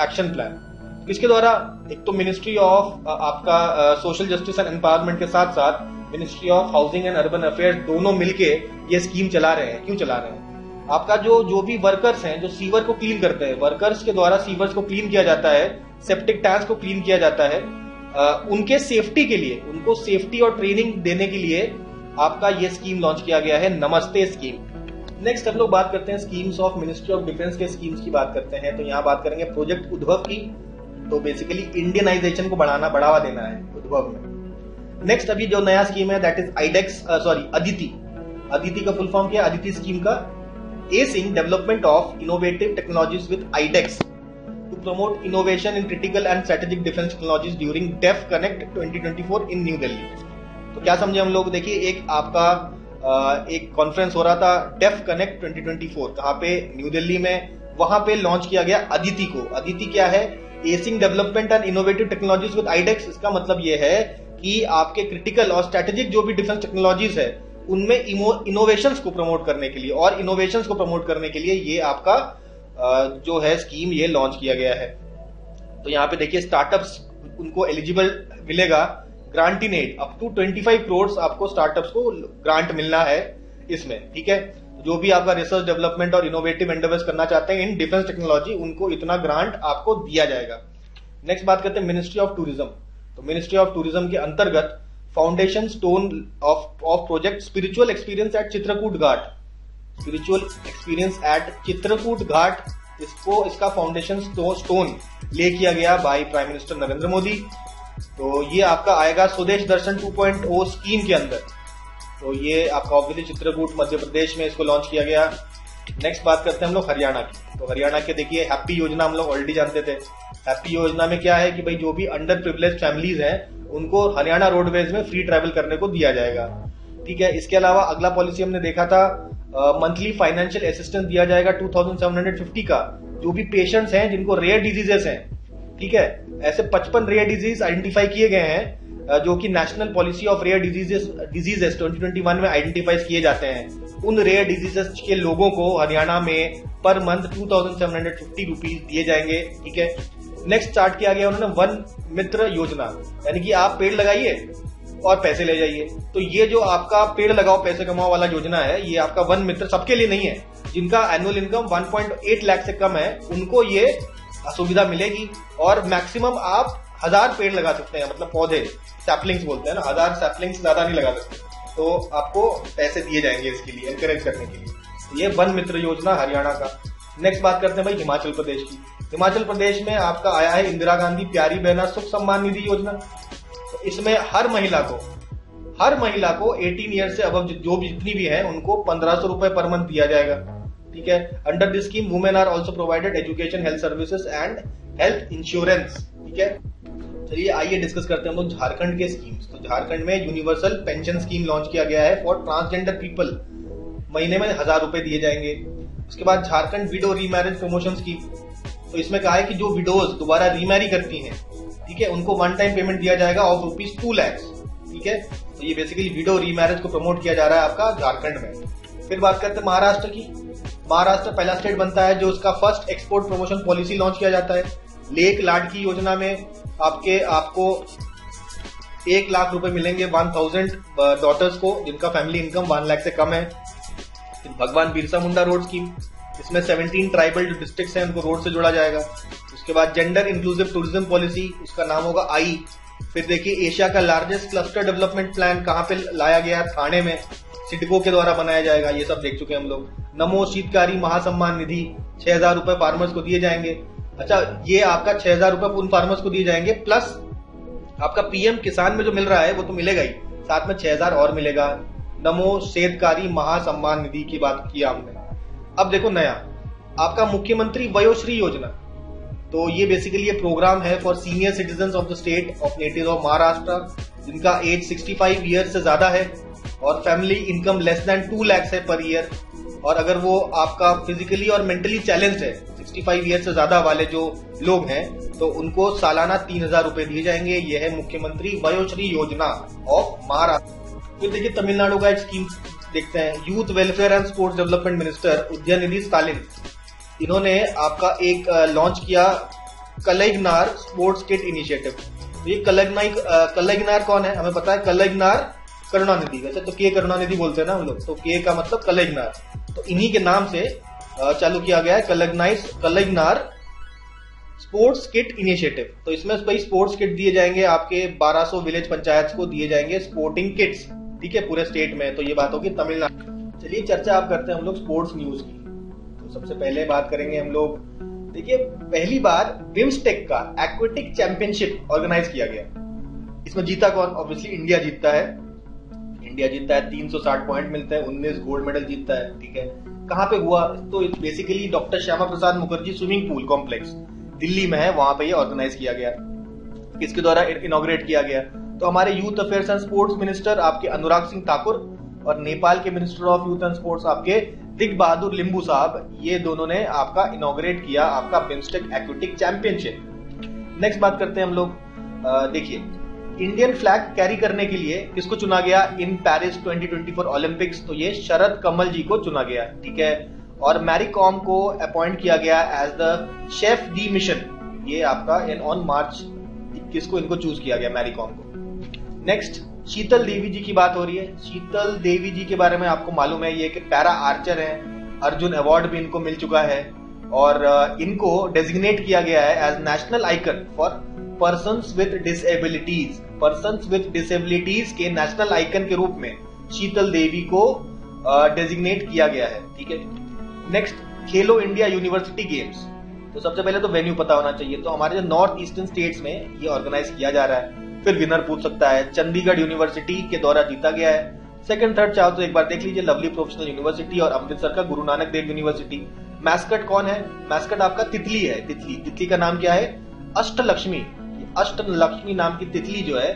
एक्शन प्लान। इसके द्वारा एक तो मिनिस्ट्री ऑफ आपका सोशल जस्टिस एंड एम्पावरमेंट के साथ साथ ministry of housing and urban affairs दोनों मिलके ये स्कीम चला रहे हैं। क्यों चला रहे हैं? आपका जो भी वर्कर्स हैं जो सीवर को क्लीन करते हैं, वर्कर्स के द्वारा सीवर्स को क्लीन किया जाता है, सेप्टिक टैंक्स को क्लीन किया जाता है, उनके सेफ्टी के लिए, उनको सेफ्टी और ट्रेनिंग देने के लिए आपका ये स्कीम लॉन्च किया गया है, नमस्ते स्कीम। नेक्स्ट हम लोग बात करते हैं schemes of ministry of defence के स्कीम्स की बात करते हैं। तो यहाँ बात करेंगे प्रोजेक्ट उद्भव की, तो बेसिकली इंडियनाइजेशन को बढ़ावा देना है उद्भव में। नेक्स्ट अभी जो नया स्कीम है दैट इज अदिति। अदिति का फुल फॉर्म क्या है? अदिति स्कीम का acing development of innovative technologies with iDEX to promote innovation in critical and strategic defence technologies during Def Connect 2024 in New Delhi. तो क्या समझे हम लोग? देखिए एक आपका एक कॉन्फ्रेंस हो रहा था डेफ कनेक्ट 2024, कहाँ पे? न्यू दिल्ली में। वहां पे लॉन्च किया गया अदिति को। अदिति क्या है? Acing development and innovative technologies with iDEX. इसका मतलब ये है कि आपके क्रिटिकल और स्ट्रेटेजिक जो भी डिफेंस टेक्नोलॉजीज है उनमें इनोवेशंस को प्रमोट करने के लिए, और इनोवेशंस को प्रमोट करने के लिए ये आपका जो है स्कीम ये लॉन्च किया गया है। तो यहाँ पे देखिए स्टार्टअप्स उनको एलिजिबल मिलेगा grant in aid up to 25 crore आपको स्टार्टअप्स को ग्रांट मिलना है इसमें, ठीक है। जो भी आपका रिसर्च डेवलपमेंट और इनोवेटिव एंडेवर्स करना चाहते हैं इन डिफेंस टेक्नोलॉजी, उनको इतना ग्रांट आपको दिया जाएगा। नेक्स्ट बात करते हैं मिनिस्ट्री ऑफ टूरिज्म। तो मिनिस्ट्री ऑफ टूरिज्म के अंतर्गत foundation stone of project spiritual experience at Chitrakoot Ghat, spiritual experience at Chitrakoot Ghat, इसका फाउंडेशन स्टोन ले किया गया by prime minister Narendra Modi. तो ये आपका आएगा स्वदेश दर्शन 2.0 स्कीम के अंदर। तो ये आपका ऑब्वियसली चित्रकूट मध्य प्रदेश में इसको लॉन्च किया गया। नेक्स्ट बात करते हैं हम लोग हरियाणा की। तो हरियाणा के देखिए हैप्पी योजना हम लोग ऑलरेडी जानते थे। हैप्पी योजना में क्या है कि भाई जो भी अंडर प्रिविलेज फैमिलीज हैं उनको हरियाणा रोडवेज में फ्री ट्रैवल करने को दिया जाएगा, ठीक है। इसके अलावा अगला पॉलिसी हमने देखा था मंथली फाइनेंशियल असिस्टेंस दिया जाएगा 2750 का, जो भी पेशेंट्स हैं जिनको रेयर डिजीजेस हैं, ठीक है। ऐसे 55 रेयर डिजीज आइडेंटिफाई किए गए हैं जो कि national policy of rare diseases 2021 में आइडेंटिफाई किए जाते हैं। उन रेयर डिजीजेस के लोगों को हरियाणा में पर मंथ 2750 रुपीज दिए जाएंगे, ठीक है। नेक्स्ट स्टार्ट किया गया उन्होंने वन मित्र योजना, यानी कि आप पेड़ लगाइए और पैसे ले जाइए। तो ये जो आपका पेड़ लगाओ पैसे कमाओ वाला योजना है, ये आपका वन मित्र सबके लिए नहीं है। जिनका एनुअल इनकम 1.8 लाख से कम है उनको ये सुविधा मिलेगी, और मैक्सिमम आप 1000 पेड़ लगा सकते हैं, मतलब पौधे, सैपलिंग्स बोलते हैं ना, 1000 सैपलिंग्स ज्यादा नहीं लगा सकते। तो आपको पैसे दिए जाएंगे इसके लिए, एनकरेज करने के लिए। तो ये वन मित्र योजना हरियाणा का। नेक्स्ट बात करते हैं भाई हिमाचल प्रदेश की। हिमाचल प्रदेश में आपका आया है इंदिरा गांधी प्यारी बहना सुख सम्मान निधि योजना। तो इसमें हर महिला को 18 ईयर से अब जो भी जितनी भी है उनको 1500 रुपए पर मंथ दिया जाएगा, ठीक है। Under this scheme women are also provided education, health services and health insurance, ठीक है। चलिए आइए डिस्कस करते हैं हम लोग झारखंड के स्कीम्स। तो झारखंड में यूनिवर्सल पेंशन स्कीम लॉन्च किया गया है फॉर ट्रांसजेंडर पीपल। महीने में 1000 रुपए दिए जाएंगे। उसके बाद Jharkhand window remarriage promotion scheme. तो इसमें कहा है कि जो विडोज दोबारा रीमैरी करती हैं, ठीक है, उनको वन टाइम पेमेंट दिया जाएगा ऑफ ₹2 लाख, ठीक है। तो ये बेसिकली विडो रीमैरिज को प्रमोट किया जा रहा है आपका झारखंड में। फिर बात करते हैं महाराष्ट्र की। महाराष्ट्र पहला स्टेट बनता है जो उसका first export promotion policy launch किया जाता है। लेक लाडकी योजना में आपको 1 लाख रुपए मिलेंगे 1000 डॉटर्स को जिनका फैमिली इनकम 1 लाख से कम है। भगवान बिरसा मुंडा रोड स्कीम, इसमें 17 ट्राइबल जो डिस्ट्रिक्ट्स हैं उनको रोड से जोड़ा जाएगा। उसके बाद जेंडर इंक्लूसिव टूरिज्म पॉलिसी, उसका नाम होगा आई। फिर देखिए एशिया का लार्जेस्ट क्लस्टर डेवलपमेंट प्लान कहाँ पे लाया गया है? थाने में, सिडको के द्वारा बनाया जाएगा। ये सब देख चुके हैं हम लोग। नमो शीतकारी महासम्मान निधि 6000 रुपए फार्मर्स को दिए जाएंगे। अच्छा, ये आपका 6000 रुपए उन फार्मर्स को दिए जाएंगे, प्लस आपका पीएम किसान में जो मिल रहा है वो तो मिलेगा ही, साथ में 6000 और मिलेगा। नमो शेतकारी महासम्मान निधि की बात की हमने। अब देखो नया आपका मुख्यमंत्री वयोश्री योजना। तो ये बेसिकली ये प्रोग्राम है for senior citizen of the state of native of Maharashtra जिनका एज 65 ईयर से ज्यादा है और family income less than 2 lakh है पर ईयर, और अगर वो आपका फिजिकली और मेंटली चैलेंज्ड है 65 ईयर से ज्यादा वाले जो लोग हैं तो उनको सालाना 3000 रुपए दिए जाएंगे। यह है मुख्यमंत्री वयोश्री योजना ऑफ महाराष्ट्र। फिर देखिए तमिलनाडु का एक स्कीम देखते हैं। Youth welfare and sports development minister Udhayanidhi Stalin, इन्होंने आपका एक लॉन्च किया कलैगनार स्पोर्ट्स किट इनिशिएटिव। तो ये कलैगनार कौन है? हमें पता है कलैगनार करुणानिधि, वैसे तो के करुणानिधि बोलते हैं ना हम लोग, तो के का मतलब कलैगनार। तो इन्हीं के नाम से चालू किया गया है कलैगनार स्पोर्ट्स किट इनिशिएटिव। तो इसमें भाई स्पोर्ट्स किट दिए जाएंगे आपके 1200 विलेज पंचायत को दिए जाएंगे स्पोर्टिंग किट्स, ठीक है, पूरे स्टेट में। तो ये बात होगी तमिलनाडु। चलिए चर्चा आप करते हैं हम लोग स्पोर्ट्स न्यूज की। तो सबसे पहले बात करेंगे हम लोग, देखिए पहली बार बिम्स्टेक का एक्वेटिक चैंपियनशिप ऑर्गेनाइज किया गया। इसमें जीता कौन? ऑब्वियसली इंडिया जीतता है। इंडिया जीतता है, 360 पॉइंट मिलते हैं, 19 गोल्ड मेडल जीतता है। ठीक है, कहाँ पे हुआ? तो basically doctor Shyama Prasad Mukherjee swimming pool complex Delhi में है, वहां पे ये ऑर्गेनाइज किया गया। किसके द्वारा इनॉग्रेट किया गया? तो हमारे youth affairs and sports minister आपके अनुराग सिंह ठाकुर और नेपाल के minister of youth and sports आपके दिग बहादुर लिंबू साहब, ये दोनों ने आपका इनॉग्रेट किया आपका बिम्स्टेक एक्वेटिक चैंपियनशिप। नेक्स्ट बात करते हैं हम लोग। देखिए इंडियन फ्लैग कैरी करने के लिए किसको चुना गया इन पेरिस 2024 ओलंपिक्स? तो ये शरद कमल जी को चुना गया। ठीक है, और मैरी कॉम को अपॉइंट किया गया as the chef de mission. ये आपका ऑन मार्च 21 को इनको चूज किया गया, मैरी कॉम को। नेक्स्ट शीतल देवी जी की बात हो रही है। शीतल देवी जी के बारे में आपको मालूम है ये कि पैरा आर्चर हैं, अर्जुन अवार्ड भी इनको मिल चुका है और इनको डेजिग्नेट किया गया है as national icon for persons with disabilities. Persons with disabilities के नेशनल आइकन के रूप में शीतल देवी को डेजिग्नेट किया गया है। ठीक है, नेक्स्ट खेलो इंडिया यूनिवर्सिटी गेम्स। तो सबसे पहले तो वेन्यू पता होना चाहिए। तो हमारे जो नॉर्थ ईस्टर्न स्टेट्स में ये ऑर्गेनाइज किया जा रहा है। फिर विनर पूछ सकता है, चंडीगढ़ यूनिवर्सिटी के द्वारा जीता गया है। सेकंड थर्ड चाहो तो एक बार देख लीजिए, लवली प्रोफेशनल यूनिवर्सिटी और अमृतसर का गुरु नानक देव यूनिवर्सिटी। मैस्कट कौन है? मैस्कट आपका तितली है। तितली का नाम क्या है? अष्टलक्ष्मी। अष्टलक्ष्मी नाम की तितली जो है,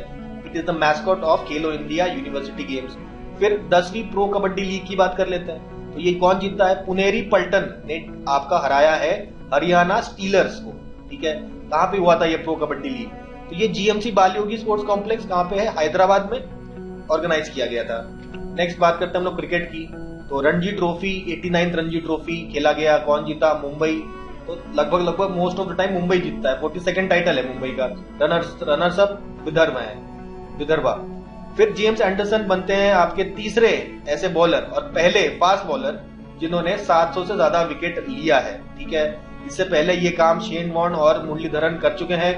it is the mascot of Khelo India university games. फिर 10वीं प्रो कबड्डी लीग की बात कर लेते हैं। तो ये कौन जीतता है? पुनेरी पल्टन ने आपका हराया है हरियाणा स्टीलर्स को। ठीक है, कहां पे हुआ था ये प्रो कबड्डी लीग? तो ये जीएमसी बालयोगी स्पोर्ट्स कॉम्प्लेक्स कहां पे है? हैदराबाद में ऑर्गेनाइज किया गया था। नेक्स्ट बात करते हैं हम लोग क्रिकेट की। तो Ranji trophy, 89th Ranji trophy खेला गया। कौन जीता? मुंबई। तो लगभग most of the time Mumbai जीतता है। 42nd टाइटल है मुंबई का। Runners up Vidarbha. फिर जेम्स एंडरसन बनते हैं आपके तीसरे ऐसे बॉलर और पहले फास्ट बॉलर जिन्होंने 700 से ज्यादा विकेट लिया है। ठीक है, इससे पहले ये काम शेन वॉर्न और मुरलीधरन कर चुके हैं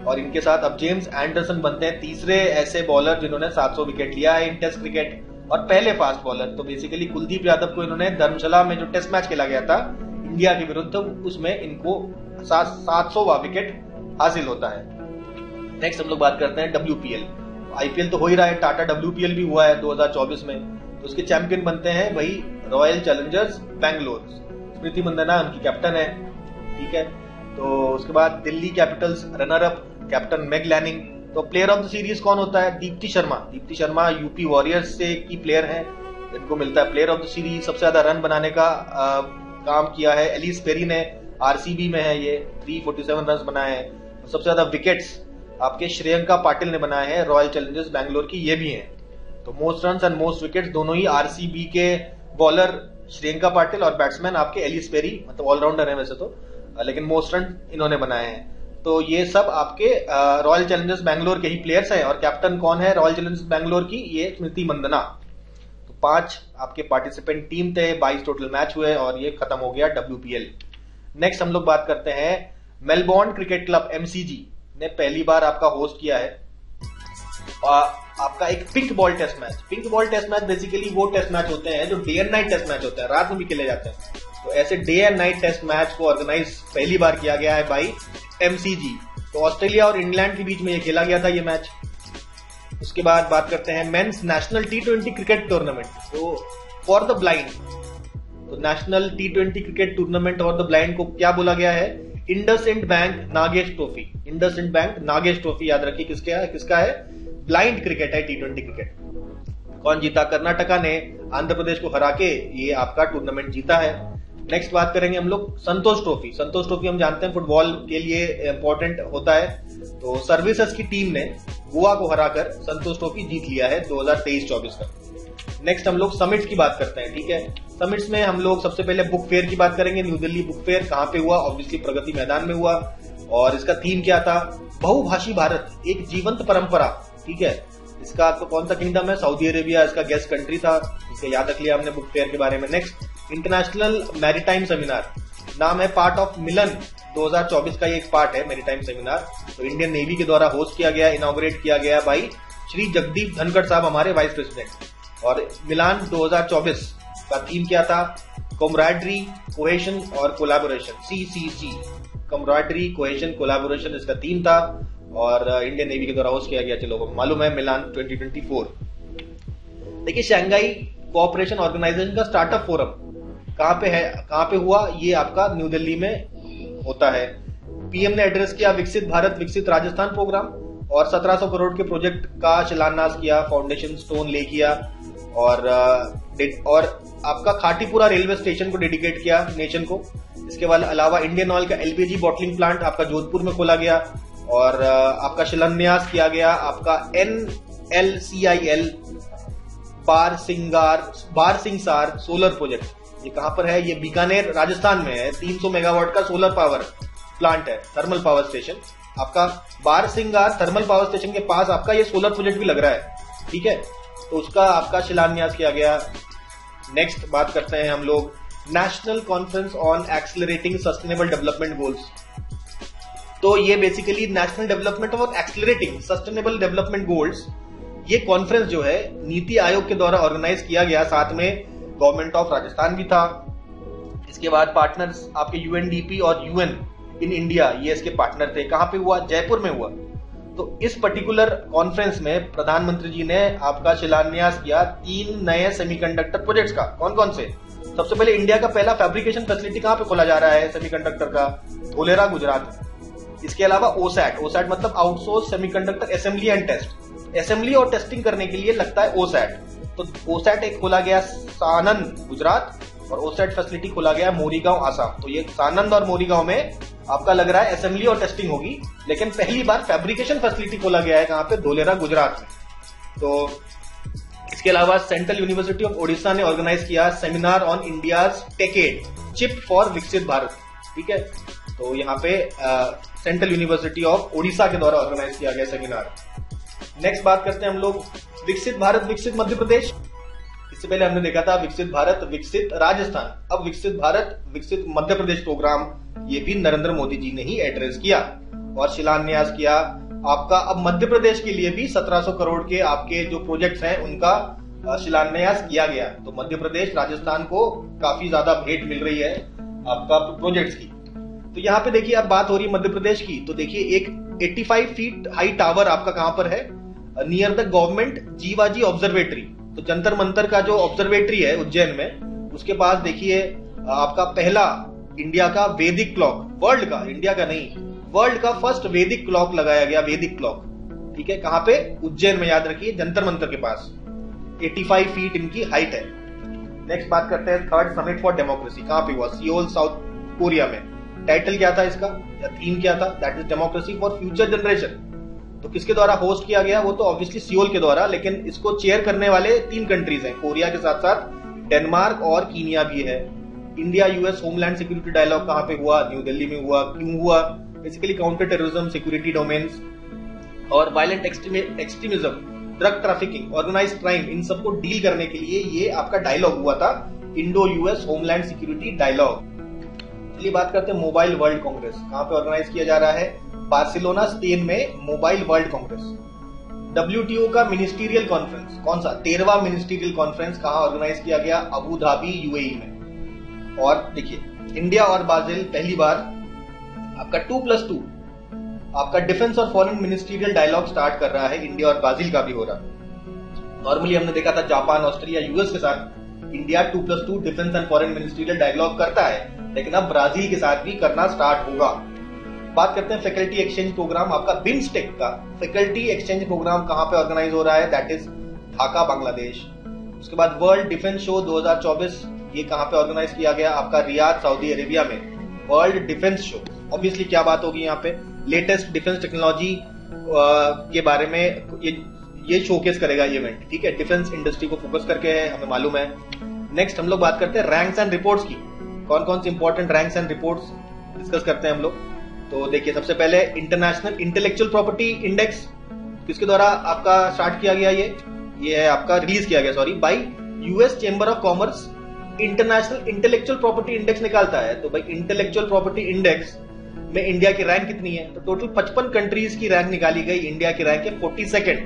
और इनके साथ अब जेम्स एंडरसन बनते हैं तीसरे ऐसे बॉलर जिन्होंने 700 विकेट लिया है इन टेस्ट क्रिकेट और पहले फास्ट बॉलर। तो बेसिकली कुलदीप यादव को इन्होंने धर्मशाला में जो टेस्ट मैच खेला गया था इंडिया के विरुद्ध, उसमें इनको 700वां विकेट हासिल होता है। नेक्स्ट हम लोग बात करते हैं WPL। IPL तो हो ही रहा है, टाटा WPL भी हुआ है 2024 में। तो उसके चैंपियन बनते हैं वही रॉयल चैलेंजर्स बैंगलोर। स्मृति मंदाना उनकी कैप्टन है। ठीक है, तो उसके बाद Delhi Capitals runner up, captain Meg Lanning. तो प्लेयर ऑफ द सीरीज कौन होता है? दीप्ति शर्मा यूपी वॉरियर्स से की प्लेयर है, इनको मिलता है प्लेयर ऑफ द सीरीज। सबसे ज्यादा रन बनाने का काम किया है एलिस पेरी ने, आरसीबी में है ये, 347 रन बनाए हैं। सबसे ज्यादा विकेट्स आपके श्रेयंका पाटिल ने बनाए हैं, रॉयल चैलेंजर्स बैंगलोर की ये भी हैं। तो most run and most wickets दोनों ही आरसीबी के बॉलर श्रेयंका पाटिल और बैट्समैन आपके एलिस पेरी, मतलब ऑलराउंडर है वैसे तो, लेकिन मोस्ट रन इन्होंने बनाए हैं। तो ये सब आपके रॉयल चैलेंजर्स बैंगलोर के ही प्लेयर्स हैं। और कैप्टन कौन है रॉयल चैलेंजर्स बैंगलोर की? ये स्मृति मंदना। तो 5 आपके पार्टिसिपेंट टीम थे, 22 टोटल मैच हुए और ये खत्म हो गया WPL। नेक्स्ट हम लोग बात करते हैं मेलबोर्न क्रिकेट क्लब MCG ने पहली बार आपका होस्ट किया है आपका एक pink ball test match. Pink ball test match basically वो टेस्ट मैच होते हैं जो day and night test match होते हैं, रात में भी खेले जाते हैं। तो ऐसे day and night test match को ऑर्गेनाइज पहली बार किया गया है बाई MCG। तो ऑस्ट्रेलिया और इंग्लैंड के बीच में ये खेला गया था ये मैच। उसके बाद बात करते हैं mains national T20 cricket tournament. तो फॉर द ब्लाइंड, तो national T20 cricket tournament for the blind को क्या बोला गया है? IndusInd bank Nagesh trophy. IndusInd bank Nagesh trophy याद रखिए किसका है? ब्लाइंड क्रिकेट है T20 क्रिकेट। कौन जीता? कर्नाटका ने आंध्र प्रदेश को हरा के ये आपका टूर्नामेंट जीता है। नेक्स्ट बात करेंगे हम लोग संतोष ट्रॉफी। संतोष ट्रॉफी हम जानते हैं फुटबॉल के लिए इंपॉर्टेंट होता है। तो सर्विसेज की टीम ने गोवा को हराकर संतोष ट्रॉफी जीत लिया है 2023-24 का। नेक्स्ट हम लोग समिट्स की बात करते हैं। ठीक है, समिट्स में हम लोग सबसे पहले बुक फेयर की बात करेंगे। न्यू दिल्ली बुक फेयर कहां पे हुआ? ऑब्वियसली प्रगति मैदान में हुआ। और इसका थीम क्या था? बहुभाषी भारत, एक जीवंत परंपरा। ठीक है, इसका आपको कौन सा किंगडम है? सऊदी अरेबिया इसका गेस्ट कंट्री था। इसे याद रख लिया हमने बुक फेयर के बारे में। नेक्स्ट इंटरनेशनल मैरीटाइम सेमिनार, नाम है पार्ट ऑफ मिलन 2024 का ये एक पार्ट है मैरीटाइम सेमिनार। तो इंडियन नेवी के द्वारा होस्ट किया गया, इनॉग्रेट किया गया भाई श्री जगदीप धनखड़ साहब हमारे वाइस प्रेसिडेंट। और मिलान 2024 का थीम क्या था? कॉमराडरी, कोहेशन और collaboration, CCC, camaraderie, cohesion, collaboration इसका थीम था और इंडियन नेवी के द्वारा होस्ट किया गया। चलो मालूम है, मिलान 2024। देखिए, शंघाई कोऑपरेशन ऑर्गेनाइजेशन का स्टार्टअप फोरम कहां पे है, कहां पे हुआ, ये आपका न्यू दिल्ली में होता है। पीएम ने एड्रेस किया विकसित भारत विकसित राजस्थान प्रोग्राम और 1700 करोड़ के प्रोजेक्ट का शिलान्यास किया, फाउंडेशन स्टोन ले किया और आपका खाटीपुरा रेलवे स्टेशन को डेडिकेट किया नेशन को। इसके बाद अलावा इंडियन ऑयल का एलपीजी बॉटलिंग प्लांट आपका जोधपुर में खोला गया और आपका शिलान्यास किया गया आपका NLCIL बारसिंगसार सोलर प्रोजेक्ट। ये कहां पर है, ये बीकानेर राजस्थान में है। 300 मेगावाट का सोलर पावर प्लांट है, थर्मल पावर स्टेशन। आपका बारसिंगार थर्मल पावर स्टेशन के पास आपका ये सोलर प्रोजेक्ट भी लग रहा है, ठीक है, तो उसका आपका शिलान्यास किया गया। नेक्स्ट बात करते हैं हम लोग national conference on accelerating sustainable development goals. तो ये बेसिकली नेशनल डेवलपमेंट और एक्सेलरेटिंग सस्टेनेबल डेवलपमेंट गोल्स, ये कॉन्फ्रेंस जो है नीति आयोग के द्वारा ऑर्गेनाइज किया गया, साथ में गवर्नमेंट ऑफ राजस्थान भी था। इसके बाद पार्टनर्स आपके यूएनडीपी और यूएन इन इंडिया, ये इसके पार्टनर थे। कहां पे हुआ, जयपुर में हुआ। तो इस पर्टिकुलर कॉन्फ्रेंस में प्रधानमंत्री जी ने आपका शिलान्यास किया 3 नए सेमीकंडक्टर प्रोजेक्ट्स का। कौन कौन से, सबसे पहले इंडिया का पहला फैब्रिकेशन फैसिलिटी कहां पे खोला जा रहा है सेमीकंडक्टर का, धोलेरा गुजरात। इसके अलावा ओसैट मतलब outsource semiconductor assembly and test, assembly और टेस्टिंग करने के लिए लगता है ओसैट। तो ओसैट एक खोला गया सानंद गुजरात और ओसैट फैसिलिटी खोला गया मोरीगांव आसाम। तो ये सानंद और मोरीगांव में आपका लग रहा है असेंबली और टेस्टिंग होगी, लेकिन पहली बार फैब्रिकेशन फैसिलिटी खोला गया है कहां पे, धोलेरा गुजरात में। तो इसके अलावा सेंट्रल यूनिवर्सिटी ऑफ ओडिशा ने ऑर्गेनाइज किया seminar on India's टेकेड chip for विकसित भारत, ठीक है। तो यहाँ पे सेंट्रल यूनिवर्सिटी ऑफ ओडिशा के द्वारा ऑर्गेनाइज किया गया सेमिनार। नेक्स्ट बात करते हैं हम लोग विकसित भारत विकसित मध्य प्रदेश। इससे पहले हमने देखा था विकसित भारत विकसित राजस्थान, अब विकसित भारत विकसित मध्य प्रदेश प्रोग्राम, ये भी नरेंद्र मोदी जी ने ही एड्रेस किया और शिलान्यास किया आपका। अब मध्य प्रदेश के लिए भी 1700 करोड़ के आपके जो प्रोजेक्ट्स हैं उनका शिलान्यास किया गया। तो मध्य प्रदेश राजस्थान को काफी ज्यादा भेंट मिल रही है आपका प्रोजेक्ट्स की। तो यहाँ पे देखिए, अब बात हो रही है मध्य प्रदेश की, तो देखिए एक 85 फीट हाई टावर आपका कहां पर है, near the government Jiwaji observatory. तो जंतर मंतर का जो ऑब्जर्वेटरी है उज्जैन में, उसके पास देखिए आपका पहला इंडिया का वैदिक क्लॉक, वर्ल्ड का, इंडिया का नहीं, वर्ल्ड का फर्स्ट वैदिक क्लॉक लगाया गया, वैदिक क्लॉक, ठीक है। कहां पे, उज्जैन में, याद रखिए जंतर मंतर के पास। 85 फीट इनकी हाइट है। नेक्स्ट बात करते हैं थर्ड समिट फॉर डेमोक्रेसी, कहां पे हुआ, सियोल साउथ कोरिया में। टाइटल क्या था इसका या थीम क्या था, that is democracy for future generation. तो किसके द्वारा होस्ट किया गया, वो तो ऑब्वियसली सियोल के द्वारा, लेकिन इसको चेयर करने वाले 3 कंट्रीज हैं, कोरिया के साथ साथ डेनमार्क और कीनिया भी है। India US homeland security dialogue कहां पे हुआ, न्यू दिल्ली में हुआ। क्यों हुआ, basically counter terrorism, security domains और violent extremism, drug trafficking, organised crime, इन सबको डील करने के लिए ये आपका डायलॉग हुआ था, Indo US homeland security dialogue. चलिए बात करते हैं मोबाइल वर्ल्ड कांग्रेस, कहां पे ऑर्गेनाइज किया जा रहा है, बार्सिलोना स्पेन में मोबाइल वर्ल्ड कांग्रेस। WTO का मिनिस्टीरियल कॉन्फ्रेंस, कौन सा, 13वां मिनिस्टीरियल कॉन्फ्रेंस कहां ऑर्गेनाइज किया गया, अबू धाबी यूएई में। और देखिए इंडिया और ब्राजील पहली बार आपका 2+2 आपका डिफेंस और फॉरेन मिनिस्टीरियल डायलॉग स्टार्ट कर रहा है, इंडिया और ब्राजील का भी हो रहा। नॉर्मली हमने देखा था जापान, ऑस्ट्रेलिया, यूएस के साथ India 2+2 defence and foreign ministerial dialogue करता है, लेकिन अब ब्राजील के साथ भी करना स्टार्ट होगा। बात करते हैं फैकल्टी एक्सचेंज प्रोग्राम, आपका बिम्स्टेक का फैकल्टी एक्सचेंज प्रोग्राम कहां पे ऑर्गेनाइज हो रहा है, दैट इज ढाका बांग्लादेश। उसके बाद वर्ल्ड डिफेंस शो 2024, ये कहां पे ऑर्गेनाइज किया गया, आपका रियाद सऊदी अरेबिया में, वर्ल्ड डिफेंस शो। ऑब्वियसली क्या बात होगी यहाँ पे, लेटेस्ट डिफेंस टेक्नोलॉजी के बारे में ये शोकेस करेगा ये इवेंट, ठीक है, डिफेंस इंडस्ट्री को फोकस करके है, हमें मालूम है। नेक्स्ट हम लोग बात करते हैं रैंक्स एंड रिपोर्ट्स की, कौन कौन सी important ranks and reports discuss करते हैं हम लोग। तो देखिए सबसे पहले इंटरनेशनल इंटेलेक्चुअल प्रॉपर्टी इंडेक्स, किसके द्वारा आपका स्टार्ट किया गया, ये है आपका रिलीज किया गया bye US chamber of commerce. International intellectual property index निकालता है, तो भाई इंटेलेक्चुअल प्रॉपर्टी इंडेक्स में इंडिया की रैंक कितनी है, तो टोटल 55 कंट्रीज की रैंक निकाली गई, इंडिया की रैंक है 42nd,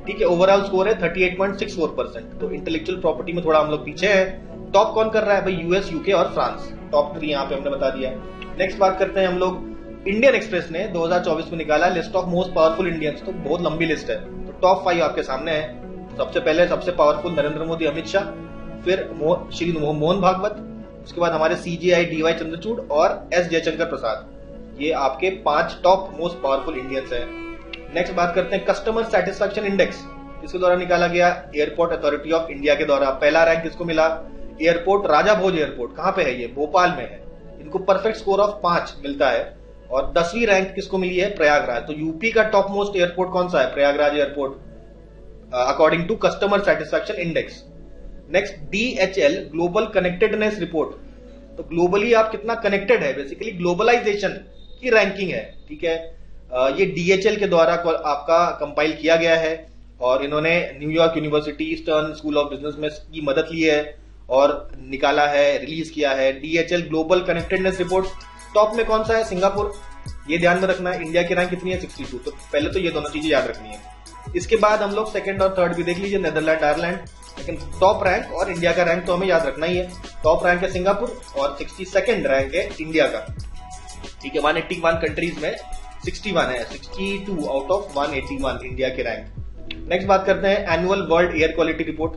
ठीक है। ओवरऑल स्कोर है 38.64%। तो इंटेलेक्चुअल प्रॉपर्टी में थोड़ा हम लोग पीछे हैं, टॉप कौन कर रहा है भाई? यूएस, यूके और फ्रांस, टॉप 3 यहाँ पे हमने बता दिया। नेक्स्ट बात करते हैं हम लोग, इंडियन एक्सप्रेस ने 2024 में निकाला list of most powerful Indians, तो बहुत लंबी लिस्ट है, तो टॉप 5 आपके सामने है। सबसे पहले सबसे पावरफुल नरेंद्र मोदी, अमित शाह, फिर श्री मोहन भागवत, उसके बाद हमारे सीजीआई डीवाई चंद्रचूड़ और एस जयशंकर प्रसाद। ये आपके 5 टॉप मोस्ट पावरफुल इंडियंस हैं। नेक्स्ट बात करते हैं कस्टमर सेटिस्फैक्शन इंडेक्स, इसके द्वारा निकाला गया एयरपोर्ट अथॉरिटी ऑफ इंडिया के द्वारा। पहला रैंक किसको मिला? एयरपोर्ट राजा भोज एयरपोर्ट, कहां पे है ये? भोपाल में है। इनको परफेक्ट स्कोर ऑफ 5 मिलता है। और 10वीं रैंक किसको मिली है? प्रयागराज। तो यूपी का टॉप मोस्ट एयरपोर्ट कौन सा है? Prayagraj airport, according to customer satisfaction index. Next DHL global connectedness report, तो ग्लोबली आप कितना कनेक्टेड है, बेसिकली ग्लोबलाइजेशन की रैंकिंग है, ठीक है। ये डीएचएल के द्वारा आपका कंपाइल किया गया है और इन्होंने New York university stern school of business में की मदद ली है और निकाला है, रिलीज किया है DHL global connectedness report. Top में कौन सा है? सिंगापुर। ये ध्यान में रखना है। इंडिया की रैंक कितनी है? 62। तो पहले तो ये दोनों चीजें याद रखनी है। इसके बाद हम लोग सेकंड और थर्ड भी देख लीजिए, नेदरलैंड, आयरलैंड, लेकिन टॉप रैंक और इंडिया का रैंक तो हमें याद रखना ही है। टॉप रैंक है सिंगापुर और 62nd रैंक है इंडिया का, ठीक है। 181 कंट्रीज में 61 है, 62 आउट ऑफ 181 इंडिया के रैंक। नेक्स्ट बात करते हैं annual world air quality report.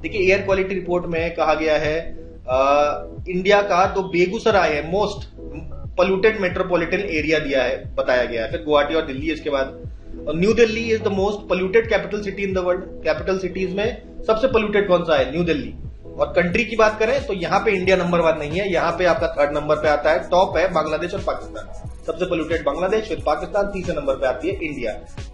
देखिए एयर क्वालिटी रिपोर्ट में कहा गया है इंडिया का तो बेगूसराय है मोस्ट पोल्यूटेड मेट्रोपॉलिटन एरिया दिया है, बताया गया है। फिर गुवाहाटी और दिल्ली इसके बाद, और new Delhi is the most polluted capital city in the world. Capital cities में सबसे पोल्यूटेड कौन सा है? न्यू दिल्ली। और कंट्री की बात करें तो यहाँ पे इंडिया नंबर 1 नहीं है, यहाँ पे आपका 3rd नंबर पे आता है। टॉप है बांग्लादेश और पाकिस्तान। सबसे पोल्यूटेड बांग्लादेश, फिर पाकिस्तान, 3रे नंबर पे आती है इंडिया।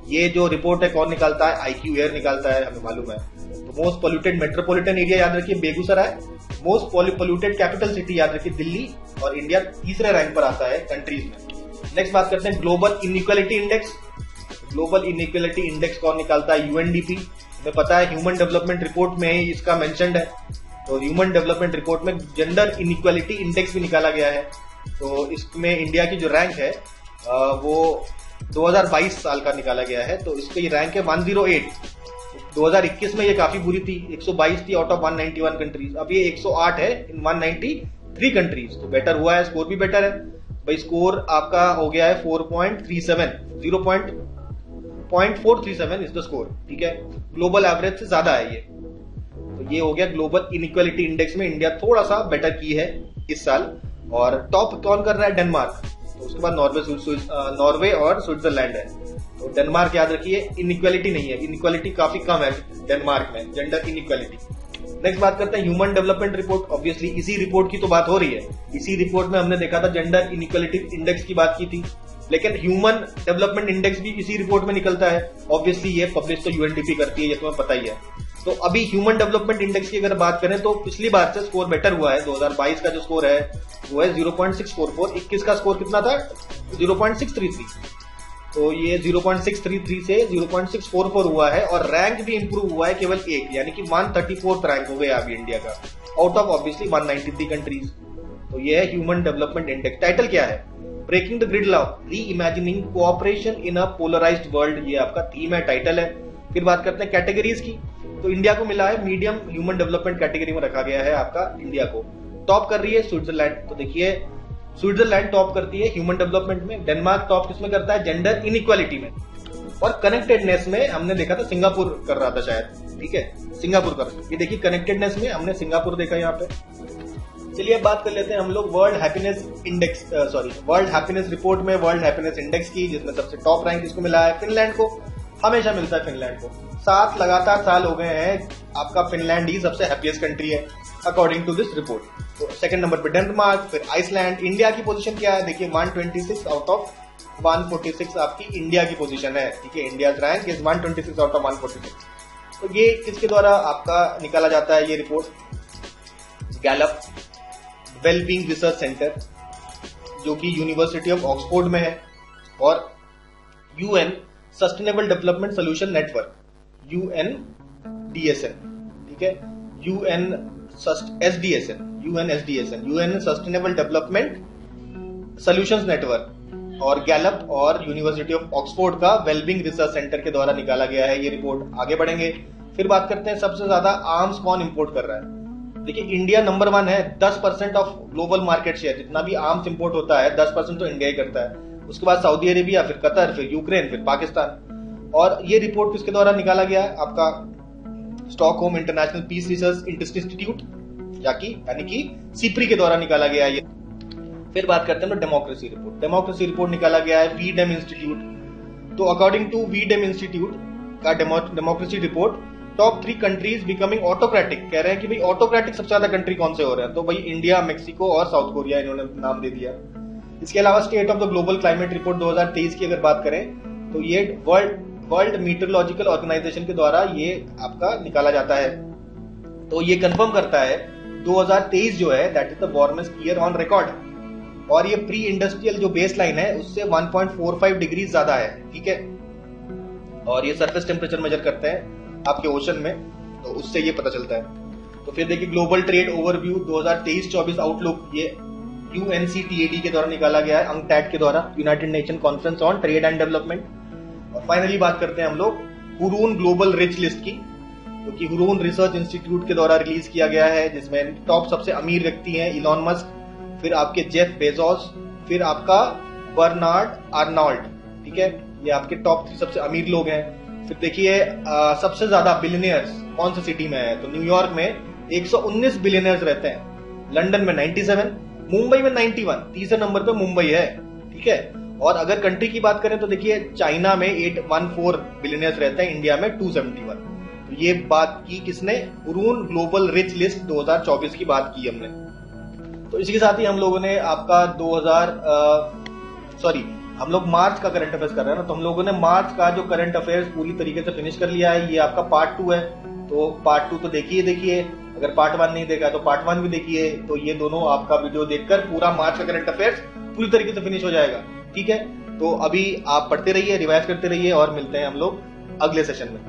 ये जो रिपोर्ट है कौन निकालता है? आईक्यू एयर निकालता है, हमें मालूम है। तो मोस्ट पोल्यूटेड मेट्रोपॉलिटन एरिया याद रखिए Begusarai, most polluted capital city याद रखिए दिल्ली, और इंडिया 3रे रैंक पर आता है कंट्रीज में। नेक्स्ट बात करते हैं global inequality index. Global inequality index कौन निकालता है? यूएनडीपी। हमें पता है ह्यूमन डेवलपमेंट रिपोर्ट में ही इसका मेंशन्ड है, तो ह्यूमन डेवलपमेंट रिपोर्ट में जेंडर इनइक्वालिटी इंडेक्स भी निकाला गया है। तो इसमें इंडिया की जो रैंक है वो 2022 साल का निकाला गया है, तो इसका ये रैंक है 108। 2021 में ये काफी बुरी थी, 122 थी आउट ऑफ 191 कंट्रीज। अब ये 108 है इन 193 कंट्रीज, तो बेटर हुआ है, स्कोर भी बेटर है भाई। स्कोर आपका हो गया है 4.37, 0.437 इज द स्कोर, ठीक है। ग्लोबल एवरेज से ज्यादा है ये। तो ये हो गया ग्लोबल इनइक्वालिटी इंडेक्स में इंडिया थोड़ा सा बेटर की है इस साल। और टॉप कौन कर रहा है? डेनमार्क। तो उसके बाद नॉर्वे और स्विट्जरलैंड है। तो डेनमार्क याद रखिए, इनइक्वालिटी नहीं है, इनइक्वालिटी काफी कम है डेनमार्क में, जेंडर इनइक्वालिटी। नेक्स्ट बात करते हैं ह्यूमन डेवलपमेंट रिपोर्ट। ऑब्वियसली इसी रिपोर्ट की तो बात हो रही है। इसी रिपोर्ट में हमने देखा था जेंडर इनइक्वालिटी इंडेक्स की बात की थी, लेकिन ह्यूमन डेवलपमेंट इंडेक्स भी इसी रिपोर्ट में निकलता है। ऑब्वियसली ये पब्लिश तो यूएनडीपी करती है, ये तुम्हें पता ही है। तो अभी ह्यूमन डेवलपमेंट इंडेक्स की अगर बात करें तो पिछली बार से स्कोर बेटर हुआ है। 2022 का जो स्कोर है वो है 0.644। 21 का स्कोर कितना था? 0.633। तो ये 0.633 से 0.644 हुआ है, और रैंक भी इंप्रूव हुआ है केवल 1, यानी कि 134th रैंक हो गया अभी इंडिया का, आउट ऑफ ऑब्वियसली 193 कंट्रीज। तो ये है ह्यूमन डेवलपमेंट इंडेक्स। टाइटल क्या है? Breaking the gridlock, reimagining cooperation in a polarised world. ये आपका थीम है, टाइटल है। फिर बात करते हैं कैटेगरीज की। तो इंडिया को मिला है मीडियम ह्यूमन डेवलपमेंट कैटेगरी में रखा गया है आपका इंडिया को। टॉप कर रही है स्विट्जरलैंड। तो देखिए स्विट्जरलैंड टॉप करती है ह्यूमन डेवलपमेंट में। डेनमार्क टॉप किसमें करता है? जेंडर इनइक्वालिटी में। और कनेक्टेडनेस में हमने देखा था सिंगापुर कर रहा था शायद, ठीक है, सिंगापुर कर। ये देखिए कनेक्टेडनेस में हमने सिंगापुर देखा यहाँ पे। चलिए अब बात कर लेते हैं हम लोग world happiness index, world happiness report में वर्ल्ड हैप्पीनेस इंडेक्स की, जिसमें सबसे टॉप रैंक किसको मिला है? फिनलैंड को। हमेशा मिलता है फिनलैंड को। 7 लगातार साल हो गए हैं, आपका फिनलैंड ही सबसे हैप्पीएस्ट कंट्री है अकॉर्डिंग टू दिस रिपोर्ट। तो सेकंड नंबर पे डेनमार्क, फिर आइसलैंड। इंडिया की पोजीशन क्या है? देखिए 126 आउट ऑफ 146 आपकी इंडिया की पोजीशन है, ठीक है। India rank is 126 out of 146। तो ये किसके द्वारा आपका निकाला जाता है ये report? Gallup wellbeing research centre, जो कि यूनिवर्सिटी ऑफ ऑक्सफोर्ड में है, और UN sustainable development solution network, UNDSN, ठीक है, UNSDSN, UN sustainable development solutions network, और गैलप और यूनिवर्सिटी ऑफ ऑक्सफोर्ड का वेलबींग रिसर्च सेंटर के द्वारा निकाला गया है ये रिपोर्ट। आगे बढ़ेंगे, फिर बात करते हैं सबसे ज्यादा आर्म्स कौन इंपोर्ट कर रहा है। देखिए इंडिया नंबर 1 है, 10% ऑफ ग्लोबल मार्केट शेयर, जितना भी आर्म्स इंपोर्ट होता है 10% तो इंडिया ही करता है। उसके बाद सऊदी अरेबिया, फिर कतर, फिर यूक्रेन, फिर पाकिस्तान। और ये रिपोर्ट किसके द्वारा निकाला गया है? आपका Stockholm International Peace Research Institute यानी कि सिप्री के द्वारा निकाला गया है ये। फिर बात करते हैं डेमोक्रेसी रिपोर्ट। डेमोक्रेसी रिपोर्ट निकाला गया है वीडेम इंस्टीट्यूट। तो अकॉर्डिंग टू वीडेम इंस्टीट्यूट का democracy report, top 3 countries becoming autocratic, कह रहे हैं कि भाई ऑटोक्रेटिक सबसे ज्यादा कंट्री कौन से हो रहे हैं? तो भाई इंडिया, मेक्सिको और साउथ कोरिया, इन्होंने नाम दे दिया। इसके अलावा state of the global climate report 2023 की अगर बात करें तो ये वर्ल्ड मीटरोलॉजिकल ऑर्गेनाइजेशन के द्वारा ये आपका निकाला जाता है। तो ये कंफर्म करता है 2023 जो है that is the warmest year on record, और ये प्री इंडस्ट्रियल जो बेस लाइन है उससे 1.45 डिग्री ज्यादा है, ठीक है। और ये सरफेस टेम्परेचर मेजर करते हैं आपके ओशन में, तो उससे ये पता चलता है। तो फिर देखिए ग्लोबल ट्रेड ओवरव्यू 2023-24 आउटलुक, ये UNCTAD के द्वारा निकाला गया है, UNCTAD के द्वारा, United nation conference on trade and development. और फाइनली बात करते हैं हम लोग हुरून ग्लोबल रिच लिस्ट की, जो कि हुरून रिसर्च इंस्टीट्यूट के द्वारा रिलीज किया गया है, जिसमें टॉप सबसे अमीर व्यक्ति हैं इलॉन मस्क, फिर आपके जेफ बेजोस, फिर आपका बर्नार्ड आर्नोल्ड, ठीक है। ये आपके टॉप 3 सबसे अमीर लोग हैं। फिर देखिए सबसे ज्यादा बिलियनियर्स कौन सी सिटी में है? तो न्यूयॉर्क में 119 बिलियनियर्स रहते हैं, लंदन में 97, मुंबई में 91, तीसरे नंबर पे मुंबई है, ठीक है। और अगर कंट्री की बात करें तो देखिए चाइना में 814 बिलियनियर्स रहते हैं, इंडिया में 271। तो ये बात की किसने? हुरून ग्लोबल रिच लिस्ट 2024 की बात की हमने। तो इसी के साथ ही हम लोगों ने आपका हम लोग मार्च का करंट अफेयर्स कर रहे हैं ना, तो हम लोगों ने मार्च का जो करंट अफेयर्स पूरी तरीके से फिनिश कर लिया है। ये आपका पार्ट 2 है, तो पार्ट 2 तो देखिए, अगर पार्ट 1 नहीं देखा तो पार्ट 1 भी देखिए। तो ये दोनों आपका वीडियो देखकर पूरा मार्च का करंट अफेयर्स पूरी तरीके से फिनिश हो जाएगा, ठीक है। तो अभी आप पढ़ते रहिए, रिवाइज करते रहिए, और मिलते हैं हम लोग अगले सेशन में।